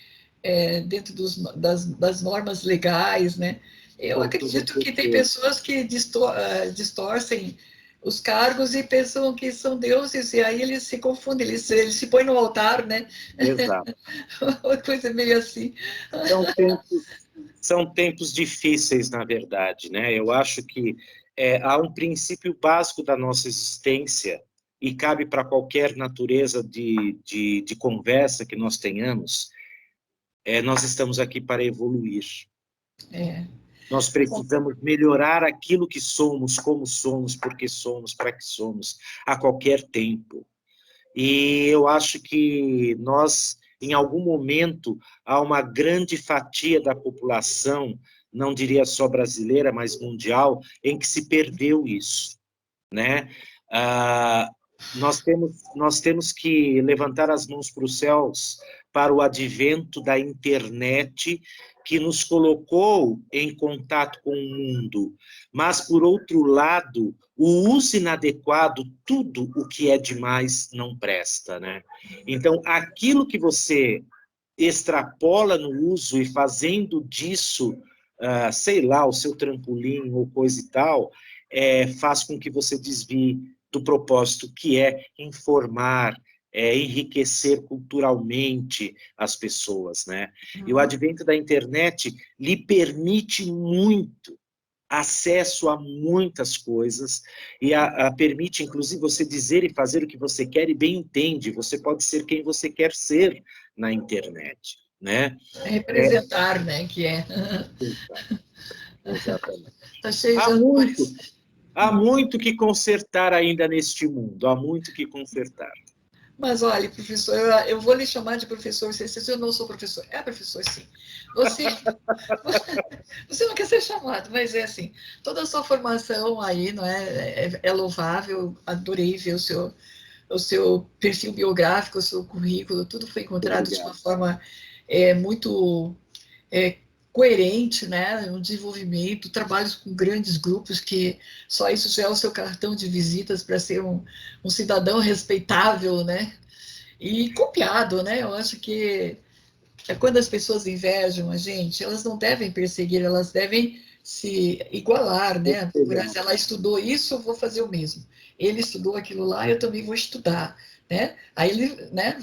dentro das normas legais, né? Eu Com toda acredito que tem certeza. pessoas que distorcem os cargos e pensam que são deuses, e aí eles se confundem, eles se põem no altar, né? Exato. Uma coisa meio assim. São tempos, são tempos difíceis, na verdade, né? Eu acho que há um princípio básico da nossa existência, e cabe para qualquer natureza de conversa que nós tenhamos, nós estamos aqui para evoluir. É, Nós precisamos melhorar aquilo que somos, como somos, porque somos, para que somos, a qualquer tempo. E eu acho que nós, em algum momento, há uma grande fatia da população, não diria só brasileira, mas mundial, em que se perdeu isso, né? Ah, nós temos que levantar as mãos para os céus para o advento da internet, que nos colocou em contato com o mundo, mas, por outro lado, o uso inadequado, tudo o que é demais não presta, né? Então, aquilo que você extrapola no uso e fazendo disso, sei lá, o seu trampolim ou coisa e tal, faz com que você desvie do propósito, que é informar, enriquecer culturalmente as pessoas, né? E o advento da internet lhe permite muito acesso a muitas coisas e permite, inclusive, você dizer e fazer o que você quer e bem entende. Você pode ser quem você quer ser na internet, né? representar, né? Que é. Exatamente. Está cheio de Há muito, atores. há muito que consertar ainda neste mundo, há muito que consertar. Mas olha, professor, eu vou lhe chamar de professor, se eu não sou professor. É professor, sim. Você, você não quer ser chamado, mas é assim, toda a sua formação aí, não é louvável, adorei ver o seu perfil biográfico, o seu currículo, tudo foi encontrado de uma Obrigado. forma muito é, coerente, né? Um desenvolvimento, trabalhos com grandes grupos, que só isso já é o seu cartão de visitas para ser um cidadão respeitável, né? E copiado, né? Eu acho que quando as pessoas invejam a gente, elas não devem perseguir, elas devem se igualar, né? Procurar, se Excelente. ela estudou isso, eu vou fazer o mesmo. Ele estudou aquilo lá, eu também vou estudar, né? Aí ele, né,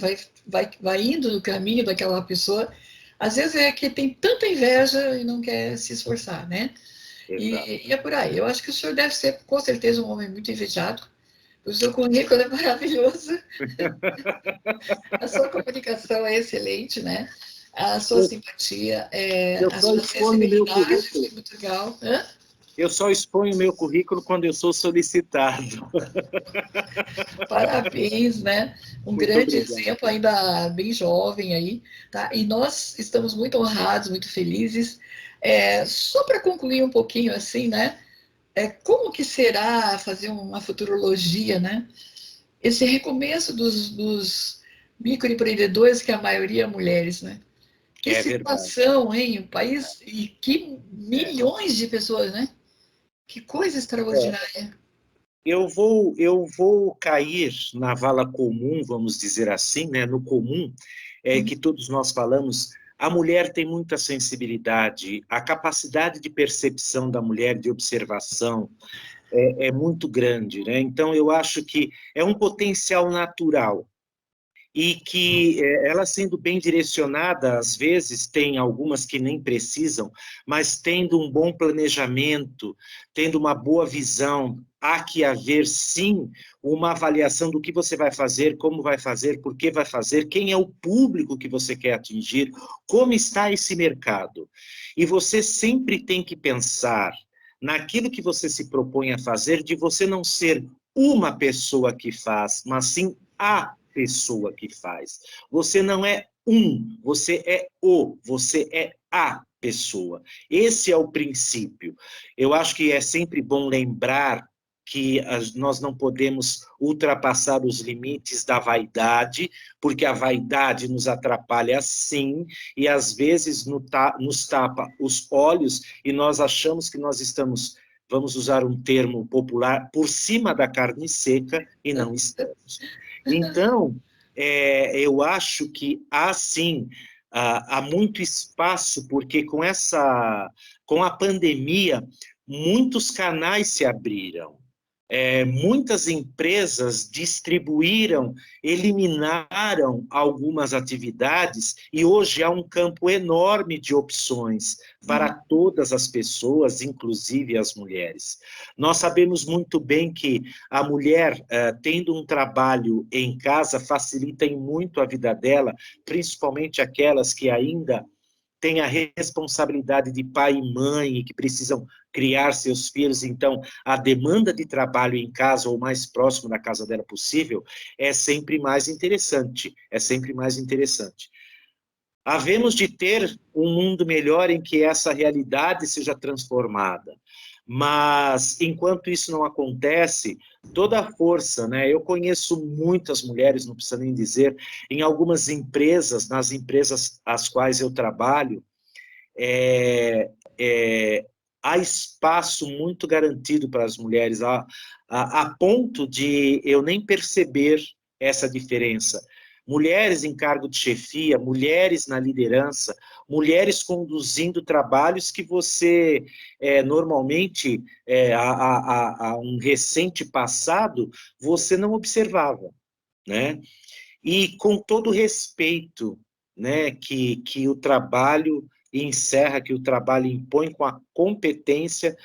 vai indo no caminho daquela pessoa. Às vezes é que tem tanta inveja e não quer se esforçar, né? Exato. E é por aí. Eu acho que o senhor deve ser, com certeza, um homem muito invejado. O seu currículo é maravilhoso, a sua comunicação é excelente, né? A sua Eu, simpatia, eu a só sua exponho meu sensibilidade currículo. foi muito legal. Hã? Eu só exponho meu currículo quando eu sou solicitado. Parabéns, né? Um Muito grande obrigado. exemplo, ainda bem jovem aí, tá? E nós estamos muito honrados, muito felizes. Só para concluir um pouquinho assim, né? Como que será fazer uma futurologia, né? Esse recomeço dos microempreendedores, que a maioria é mulheres, né? Que É verdade. situação, hein? O país, e que É. milhões de pessoas, né? Que coisa É. extraordinária. Eu vou cair na vala comum, vamos dizer assim, né? No comum, que todos nós falamos. A mulher tem muita sensibilidade, a capacidade de percepção da mulher, de observação, é muito grande, né? Então, eu acho que é um potencial natural e que ela sendo bem direcionada, às vezes, tem algumas que nem precisam, mas tendo um bom planejamento, tendo uma boa visão, há que haver, sim, uma avaliação do que você vai fazer, como vai fazer, por que vai fazer, quem é o público que você quer atingir, como está esse mercado. E você sempre tem que pensar naquilo que você se propõe a fazer, de você não ser uma pessoa que faz, mas sim a pessoa que faz. Você não é você é você é a pessoa. Esse é o princípio. Eu acho que é sempre bom lembrar que nós não podemos ultrapassar os limites da vaidade, porque a vaidade nos atrapalha sim, e às vezes nos tapa os olhos, e nós achamos que nós estamos, vamos usar um termo popular, por cima da carne seca, e não estamos. Então, eu acho que há sim, há muito espaço, porque com a pandemia, muitos canais se abriram. Muitas empresas distribuíram, eliminaram algumas atividades e hoje há um campo enorme de opções para todas as pessoas, inclusive as mulheres. Nós sabemos muito bem que a mulher, tendo um trabalho em casa, facilita em muito a vida dela, principalmente aquelas que ainda têm a responsabilidade de pai e mãe e que precisam criar seus filhos, então a demanda de trabalho em casa ou mais próximo da casa dela possível é sempre mais interessante, é sempre mais interessante. Havemos de ter um mundo melhor em que essa realidade seja transformada, mas enquanto isso não acontece, toda a força, né? Eu conheço muitas mulheres, não precisa nem dizer, em algumas empresas, nas empresas às quais eu trabalho, é, é, há espaço muito garantido para as mulheres, a ponto de eu nem perceber essa diferença. Mulheres em cargo de chefia, mulheres na liderança, mulheres conduzindo trabalhos que você, normalmente, há um recente passado, você não observava, né? E com todo respeito, né, que o trabalho encerra, que o trabalho impõe com a competência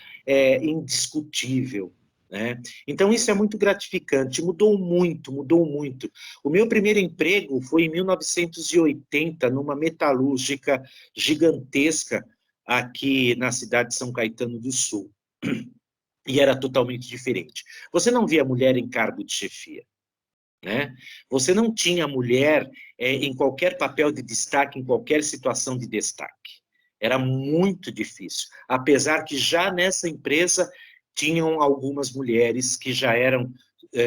indiscutível, né? Então isso é muito gratificante, mudou muito, mudou muito. O meu primeiro emprego foi em 1980, numa metalúrgica gigantesca aqui na cidade de São Caetano do Sul, e era totalmente diferente. Você não via mulher em cargo de chefia, né? Você não tinha mulher em qualquer papel de destaque, em qualquer situação de destaque. Era muito difícil. Apesar que já nessa empresa tinham algumas mulheres que já eram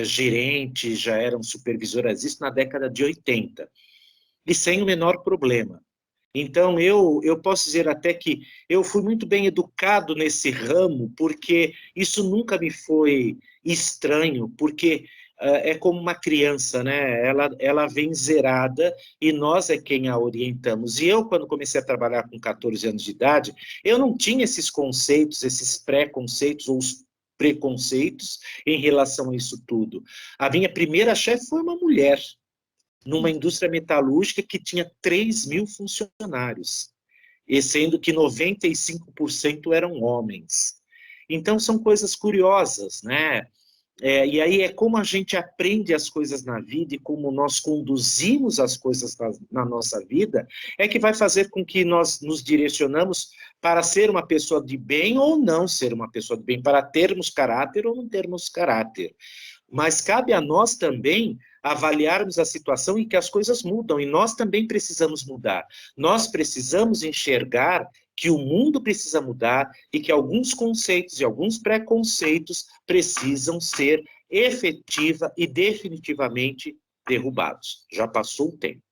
gerentes, já eram supervisoras, isso na década de 80. E sem o menor problema. Então, eu posso dizer até que eu fui muito bem educado nesse ramo, porque isso nunca me foi estranho, porque é como uma criança, né? Ela vem zerada e nós é quem a orientamos. E eu, quando comecei a trabalhar com 14 anos de idade, eu não tinha esses conceitos, esses pré-conceitos ou os preconceitos em relação a isso tudo. A minha primeira chefe foi uma mulher, numa indústria metalúrgica que tinha 3.000 funcionários, e sendo que 95% eram homens. Então, são coisas curiosas, né? E aí é como a gente aprende as coisas na vida e como nós conduzimos as coisas na nossa vida, é que vai fazer com que nós nos direcionamos para ser uma pessoa de bem ou não ser uma pessoa de bem, para termos caráter ou não termos caráter. Mas cabe a nós também avaliarmos a situação em que as coisas mudam, e nós também precisamos mudar. Nós precisamos enxergar que o mundo precisa mudar e que alguns conceitos e alguns preconceitos precisam ser efetiva e definitivamente derrubados. Já passou o tempo.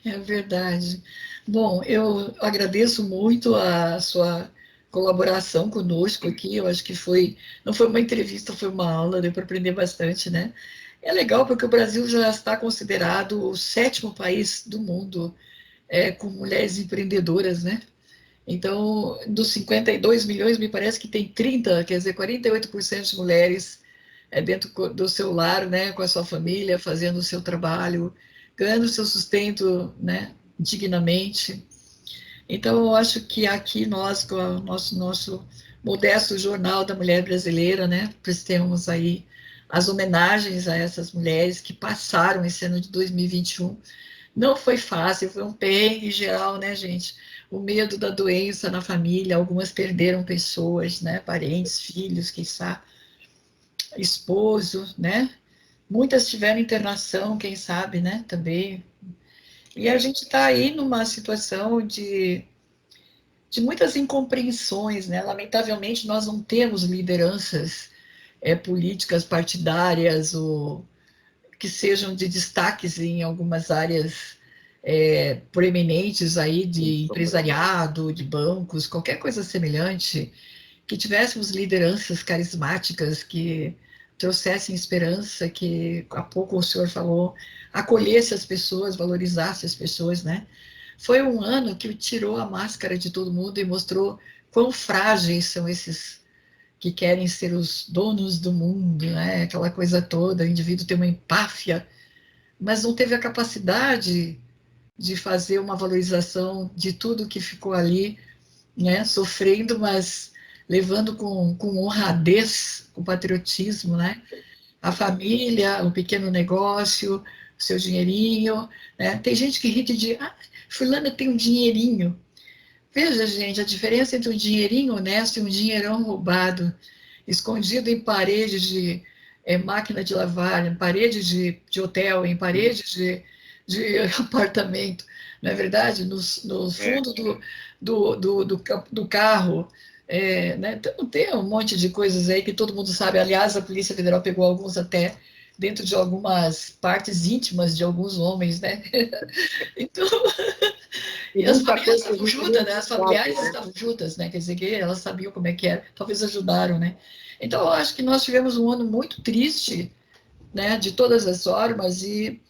É verdade. Bom, eu agradeço muito a sua colaboração conosco aqui. Eu acho que não foi uma entrevista, foi uma aula, deu para aprender bastante, né? É legal porque o Brasil já está considerado o sétimo país do mundo com mulheres empreendedoras, né? Então, dos 52 milhões, me parece que tem 30, quer dizer, 48% de mulheres dentro do seu lar, né, com a sua família, fazendo o seu trabalho, ganhando o seu sustento, né, dignamente. Então, eu acho que aqui nós, com o nosso modesto Jornal da Mulher Brasileira, né, prestemos aí as homenagens a essas mulheres que passaram esse ano de 2021. Não foi fácil, foi um perrengue geral, né, gente? O medo da doença na família, algumas perderam pessoas, né, parentes, filhos, quiçá, esposo, né? Muitas tiveram internação, quem sabe, né, também. E a gente está aí numa situação de muitas incompreensões, né? Lamentavelmente, nós não temos lideranças políticas partidárias ou que sejam de destaques em algumas áreas proeminentes aí de empresariado, de bancos, qualquer coisa semelhante, que tivéssemos lideranças carismáticas que trouxessem esperança, que há pouco o senhor falou, acolhesse as pessoas, valorizasse as pessoas, né? Foi um ano que tirou a máscara de todo mundo e mostrou quão frágeis são esses que querem ser os donos do mundo, né? Aquela coisa toda, o indivíduo tem uma empáfia, mas não teve a capacidade de fazer uma valorização de tudo que ficou ali, né? Sofrendo, mas levando com honradez, com patriotismo, né? A família, o pequeno negócio, o seu dinheirinho, né? Tem gente que ri de dizer, fulana tem um dinheirinho. Veja, gente, a diferença entre um dinheirinho honesto e um dinheirão roubado, escondido em paredes de máquina de lavar, em paredes de hotel, em paredes de apartamento, não é verdade? No fundo do carro. Né? Então, tem um monte de coisas aí que todo mundo sabe. Aliás, a Polícia Federal pegou alguns até dentro de algumas partes íntimas de alguns homens, né? Então, E e as muita famílias coisa a estavam gente juntas, nem né? As sabe, familiares né? estavam juntas, né? Quer dizer que elas sabiam como é que era, talvez ajudaram, né? Então, eu acho que nós tivemos um ano muito triste, né? De todas as formas, e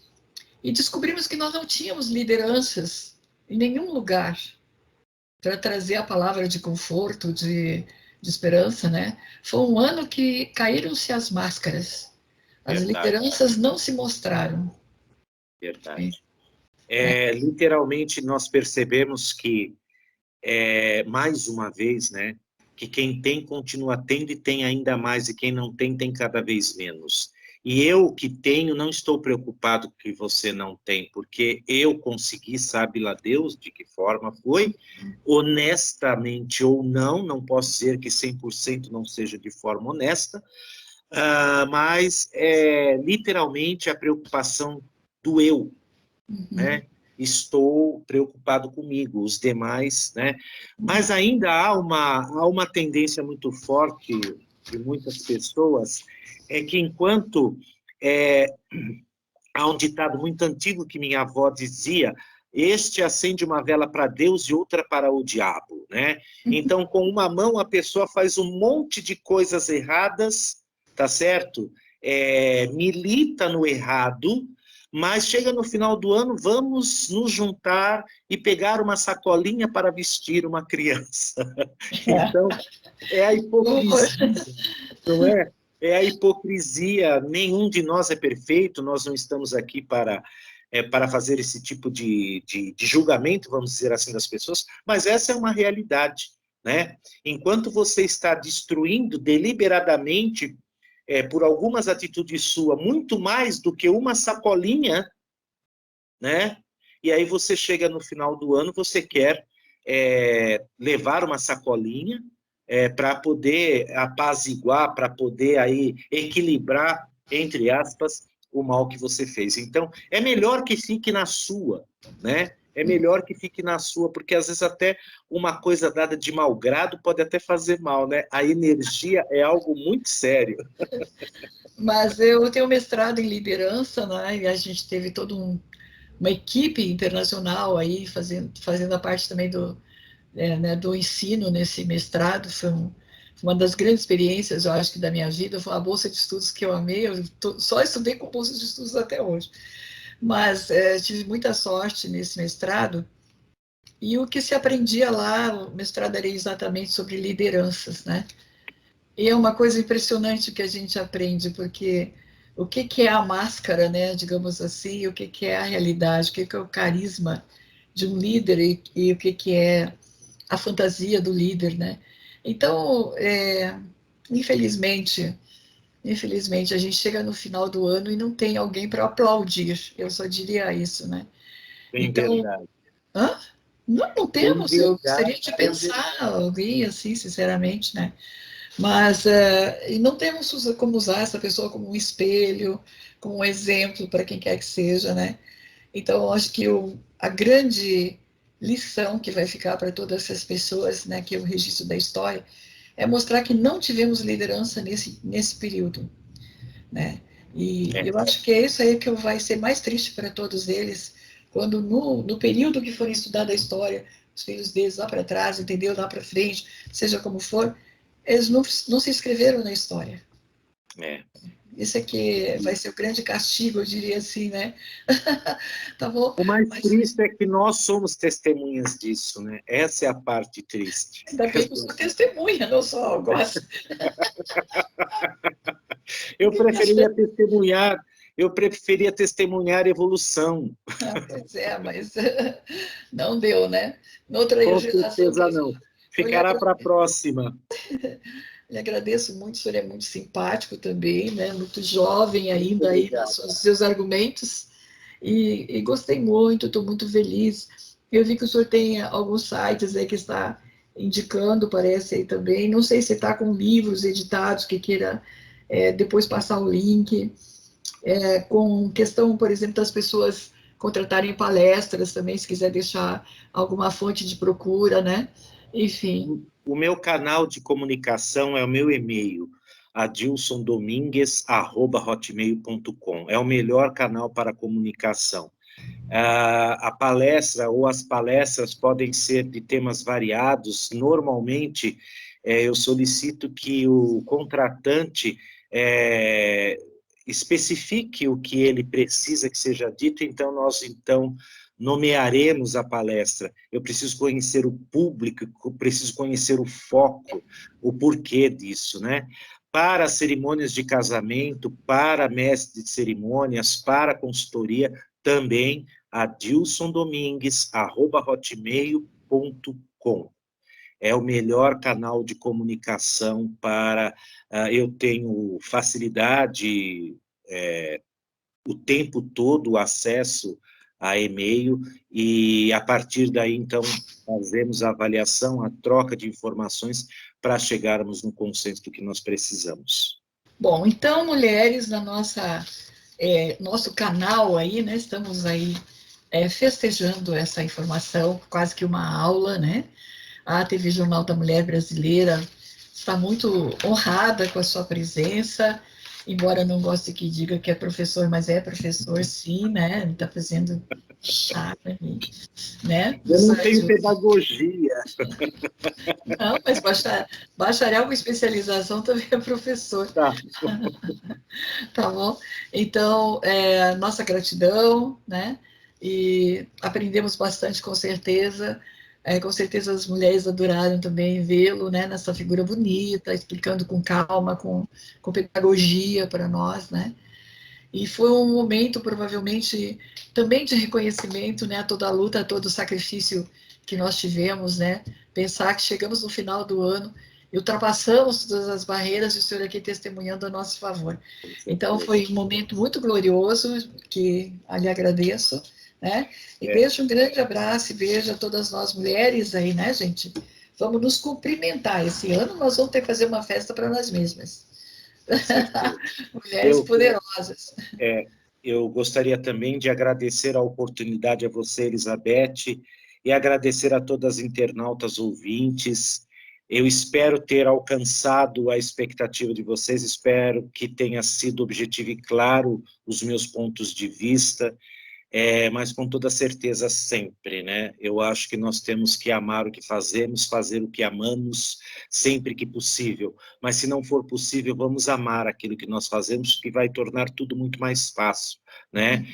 descobrimos que nós não tínhamos lideranças em nenhum lugar para trazer a palavra de conforto, de esperança, né? Foi um ano que caíram-se as máscaras, as Verdade, lideranças não se mostraram, verdade. né? Literalmente, nós percebemos que, mais uma vez, né, que quem tem continua tendo e tem ainda mais, e quem não tem, tem cada vez menos. E eu que tenho, não estou preocupado que você não tem, porque eu consegui, sabe lá Deus de que forma foi, honestamente ou não, não posso dizer que 100% não seja de forma honesta, mas literalmente a preocupação do eu, Uhum. né? Estou preocupado comigo, os demais, né? Mas ainda há uma tendência muito forte de muitas pessoas, que enquanto há um ditado muito antigo que minha avó dizia, este acende uma vela para Deus e outra para o diabo, né? Então, com uma mão a pessoa faz um monte de coisas erradas, tá certo? Milita no errado, mas chega no final do ano, vamos nos juntar e pegar uma sacolinha para vestir uma criança. Então, é a hipocrisia, não é? É a hipocrisia. Nenhum de nós é perfeito, nós não estamos aqui para fazer esse tipo de julgamento, vamos dizer assim, das pessoas, mas essa é uma realidade, né? Enquanto você está destruindo deliberadamente, por algumas atitudes suas, muito mais do que uma sacolinha, né? E aí você chega no final do ano, você quer levar uma sacolinha para poder apaziguar, para poder aí equilibrar, entre aspas, o mal que você fez. Então, é melhor que fique na sua, né? É melhor que fique na sua, porque às vezes até uma coisa dada de mau grado pode até fazer mal, né? A energia é algo muito sério. Mas eu tenho mestrado em liderança, né? E a gente teve toda uma equipe internacional aí fazendo a parte também né, do ensino nesse mestrado. Foi uma das grandes experiências, eu acho que da minha vida. Foi uma bolsa de estudos que eu amei. Só estudei com bolsa de estudos até hoje. Mas tive muita sorte nesse mestrado E o que se aprendia lá, o mestrado era exatamente sobre lideranças, né? E é uma coisa impressionante que a gente aprende, porque o que que é a máscara, né, digamos assim, e o que que é a realidade, o que que é o carisma de um líder e o que que é a fantasia do líder, né? Então, infelizmente, infelizmente, a gente chega no final do ano e não tem alguém para aplaudir. Eu só diria isso, né? Bem Então, verdade. hã? Não, não Bem temos. Eu verdade. gostaria de pensar alguém assim, sinceramente, né? Mas e não temos como usar essa pessoa como um espelho, como um exemplo para quem quer que seja, né? Então, eu acho que a grande lição que vai ficar para todas essas pessoas, né, que é o registro da história, é mostrar que não tivemos liderança nesse período, né? E É, eu acho que é isso aí que vai ser mais triste para todos eles, quando no período que forem estudar a história, os filhos deles lá para trás, entendeu? Lá para frente, seja como for, eles não se inscreveram na história. é. Isso é que vai ser o grande castigo, eu diria assim, né? Tá bom? O mais Mas triste é que nós somos testemunhas disso, né? Essa é a parte triste. ainda bem que eu sou testemunha, não só algoz. Eu preferia testemunhar, eu preferia testemunhar a evolução. Ah, pois é, mas não deu, né? Noutra Com geração certeza que não. eu Ficará para a próxima. lhe agradeço muito, o senhor é muito simpático também, né? Muito jovem Muito ainda aí nos obrigado. seus argumentos. E gostei muito, estou muito feliz. Eu vi que o senhor tem alguns sites aí que está indicando, parece aí também. Não sei se está com livros editados que queira depois passar o link. Com questão, por exemplo, das pessoas contratarem palestras também, se quiser deixar alguma fonte de procura, né? Enfim. O meu canal de comunicação é o meu e-mail, adilsondomingues@hotmail.com. É o melhor canal para comunicação. A palestra ou as palestras podem ser de temas variados. Normalmente, eu solicito que o contratante especifique o que ele precisa que seja dito, então nós nomearemos a palestra. Eu preciso conhecer o público, preciso conhecer o foco, o porquê disso, né? Para cerimônias de casamento, para mestre de cerimônias, para consultoria, também adilsondomingues@hotmail.com. É o melhor canal de comunicação para... eu tenho facilidade, o tempo todo, acesso a e-mail, e a partir daí, então, fazemos a avaliação, a troca de informações para chegarmos no consenso do que nós precisamos. Bom, então, mulheres, na nosso canal aí, né? Estamos aí festejando essa informação, quase que uma aula, né? A TV Jornal da Mulher Brasileira está muito honrada com a sua presença, embora não goste que diga que é professor, mas é professor, sim, né? Está fazendo charme, né? Eu Nos não tenho ajuda. pedagogia. Não, mas bacharel com especialização também é professor, Tá. tá bom? Então, nossa gratidão, né? E aprendemos bastante, com certeza. Com certeza as mulheres adoraram também vê-lo, né? Nessa figura bonita, explicando com calma, com pedagogia para nós, né? E foi um momento, provavelmente, também de reconhecimento, né? A toda a luta, a todo o sacrifício que nós tivemos, né? Pensar que chegamos no final do ano e ultrapassamos todas as barreiras e o senhor aqui testemunhando a nosso favor. Com Então, certeza. foi um momento muito glorioso, que lhe agradeço, né? E É, deixo um grande abraço e beijo a todas nós mulheres aí, né, gente? Vamos nos cumprimentar. Esse ano nós vamos ter que fazer uma festa para nós mesmas. com certeza. Mulheres Eu, poderosas. é, eu gostaria também de agradecer a oportunidade a você, Elizabeth, e agradecer a todas as internautas ouvintes. Eu espero ter alcançado a expectativa de vocês, espero que tenha sido objetivo e claro os meus pontos de vista. Mas com toda certeza sempre, né? Eu acho que nós temos que amar o que fazemos, fazer o que amamos, sempre que possível. Mas se não for possível, vamos amar aquilo que nós fazemos, que vai tornar tudo muito mais fácil, né?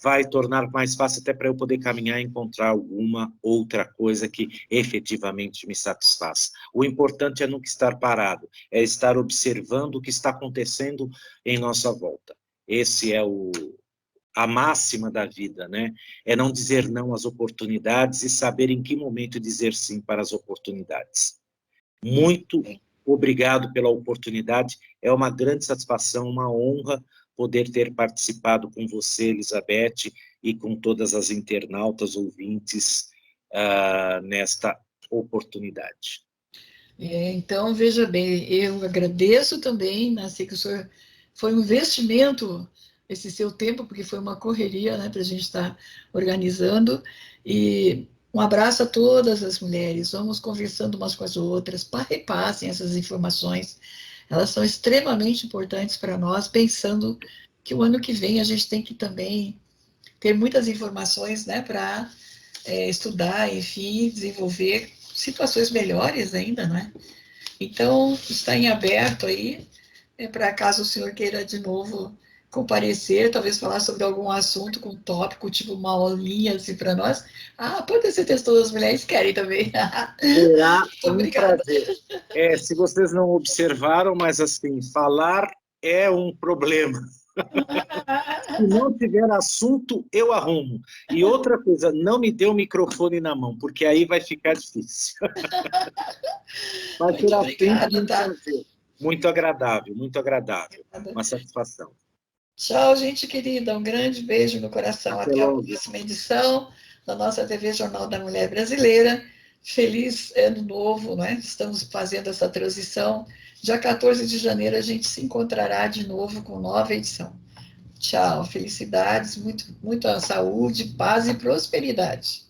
vai tornar mais fácil até para eu poder caminhar e encontrar alguma outra coisa que efetivamente me satisfaça. O importante é nunca estar parado, é estar observando o que está acontecendo em nossa volta. Esse é a máxima da vida, né? É não dizer não às oportunidades e saber em que momento dizer sim para as oportunidades. Muito obrigado pela oportunidade, é uma grande satisfação, uma honra poder ter participado com você, Elizabeth, e com todas as internautas ouvintes nesta oportunidade. Então, veja bem, eu agradeço também, né, sei que o senhor foi um investimento esse seu tempo, porque foi uma correria, né, para a gente estar organizando, e um abraço a todas as mulheres, vamos conversando umas com as outras, repassem essas informações, elas são extremamente importantes para nós, pensando que o ano que vem a gente tem que também ter muitas informações, né, para estudar, enfim, desenvolver situações melhores ainda, né? Então, está em aberto aí, para caso o senhor queira de novo comparecer, talvez falar sobre algum assunto com tópico, tipo uma aulinha assim para nós. Pode ter certeza, todas as mulheres querem também. Será Muito um obrigada. prazer. Se vocês não observaram, mas assim, falar é um problema. Se não tiver assunto, eu arrumo. E outra coisa, não me dê o microfone na mão, porque aí vai ficar difícil. Mas Muito será sempre obrigada, um tá? prazer. Muito agradável, muito agradável. Uma satisfação. Tchau, gente querida. Um grande beijo no coração. Até Até a logo. próxima edição da nossa TV Jornal da Mulher Brasileira. Feliz ano novo, né? Estamos fazendo essa transição. Dia 14 de janeiro a gente se encontrará de novo com nova edição. Tchau, felicidades, muita saúde, paz e prosperidade.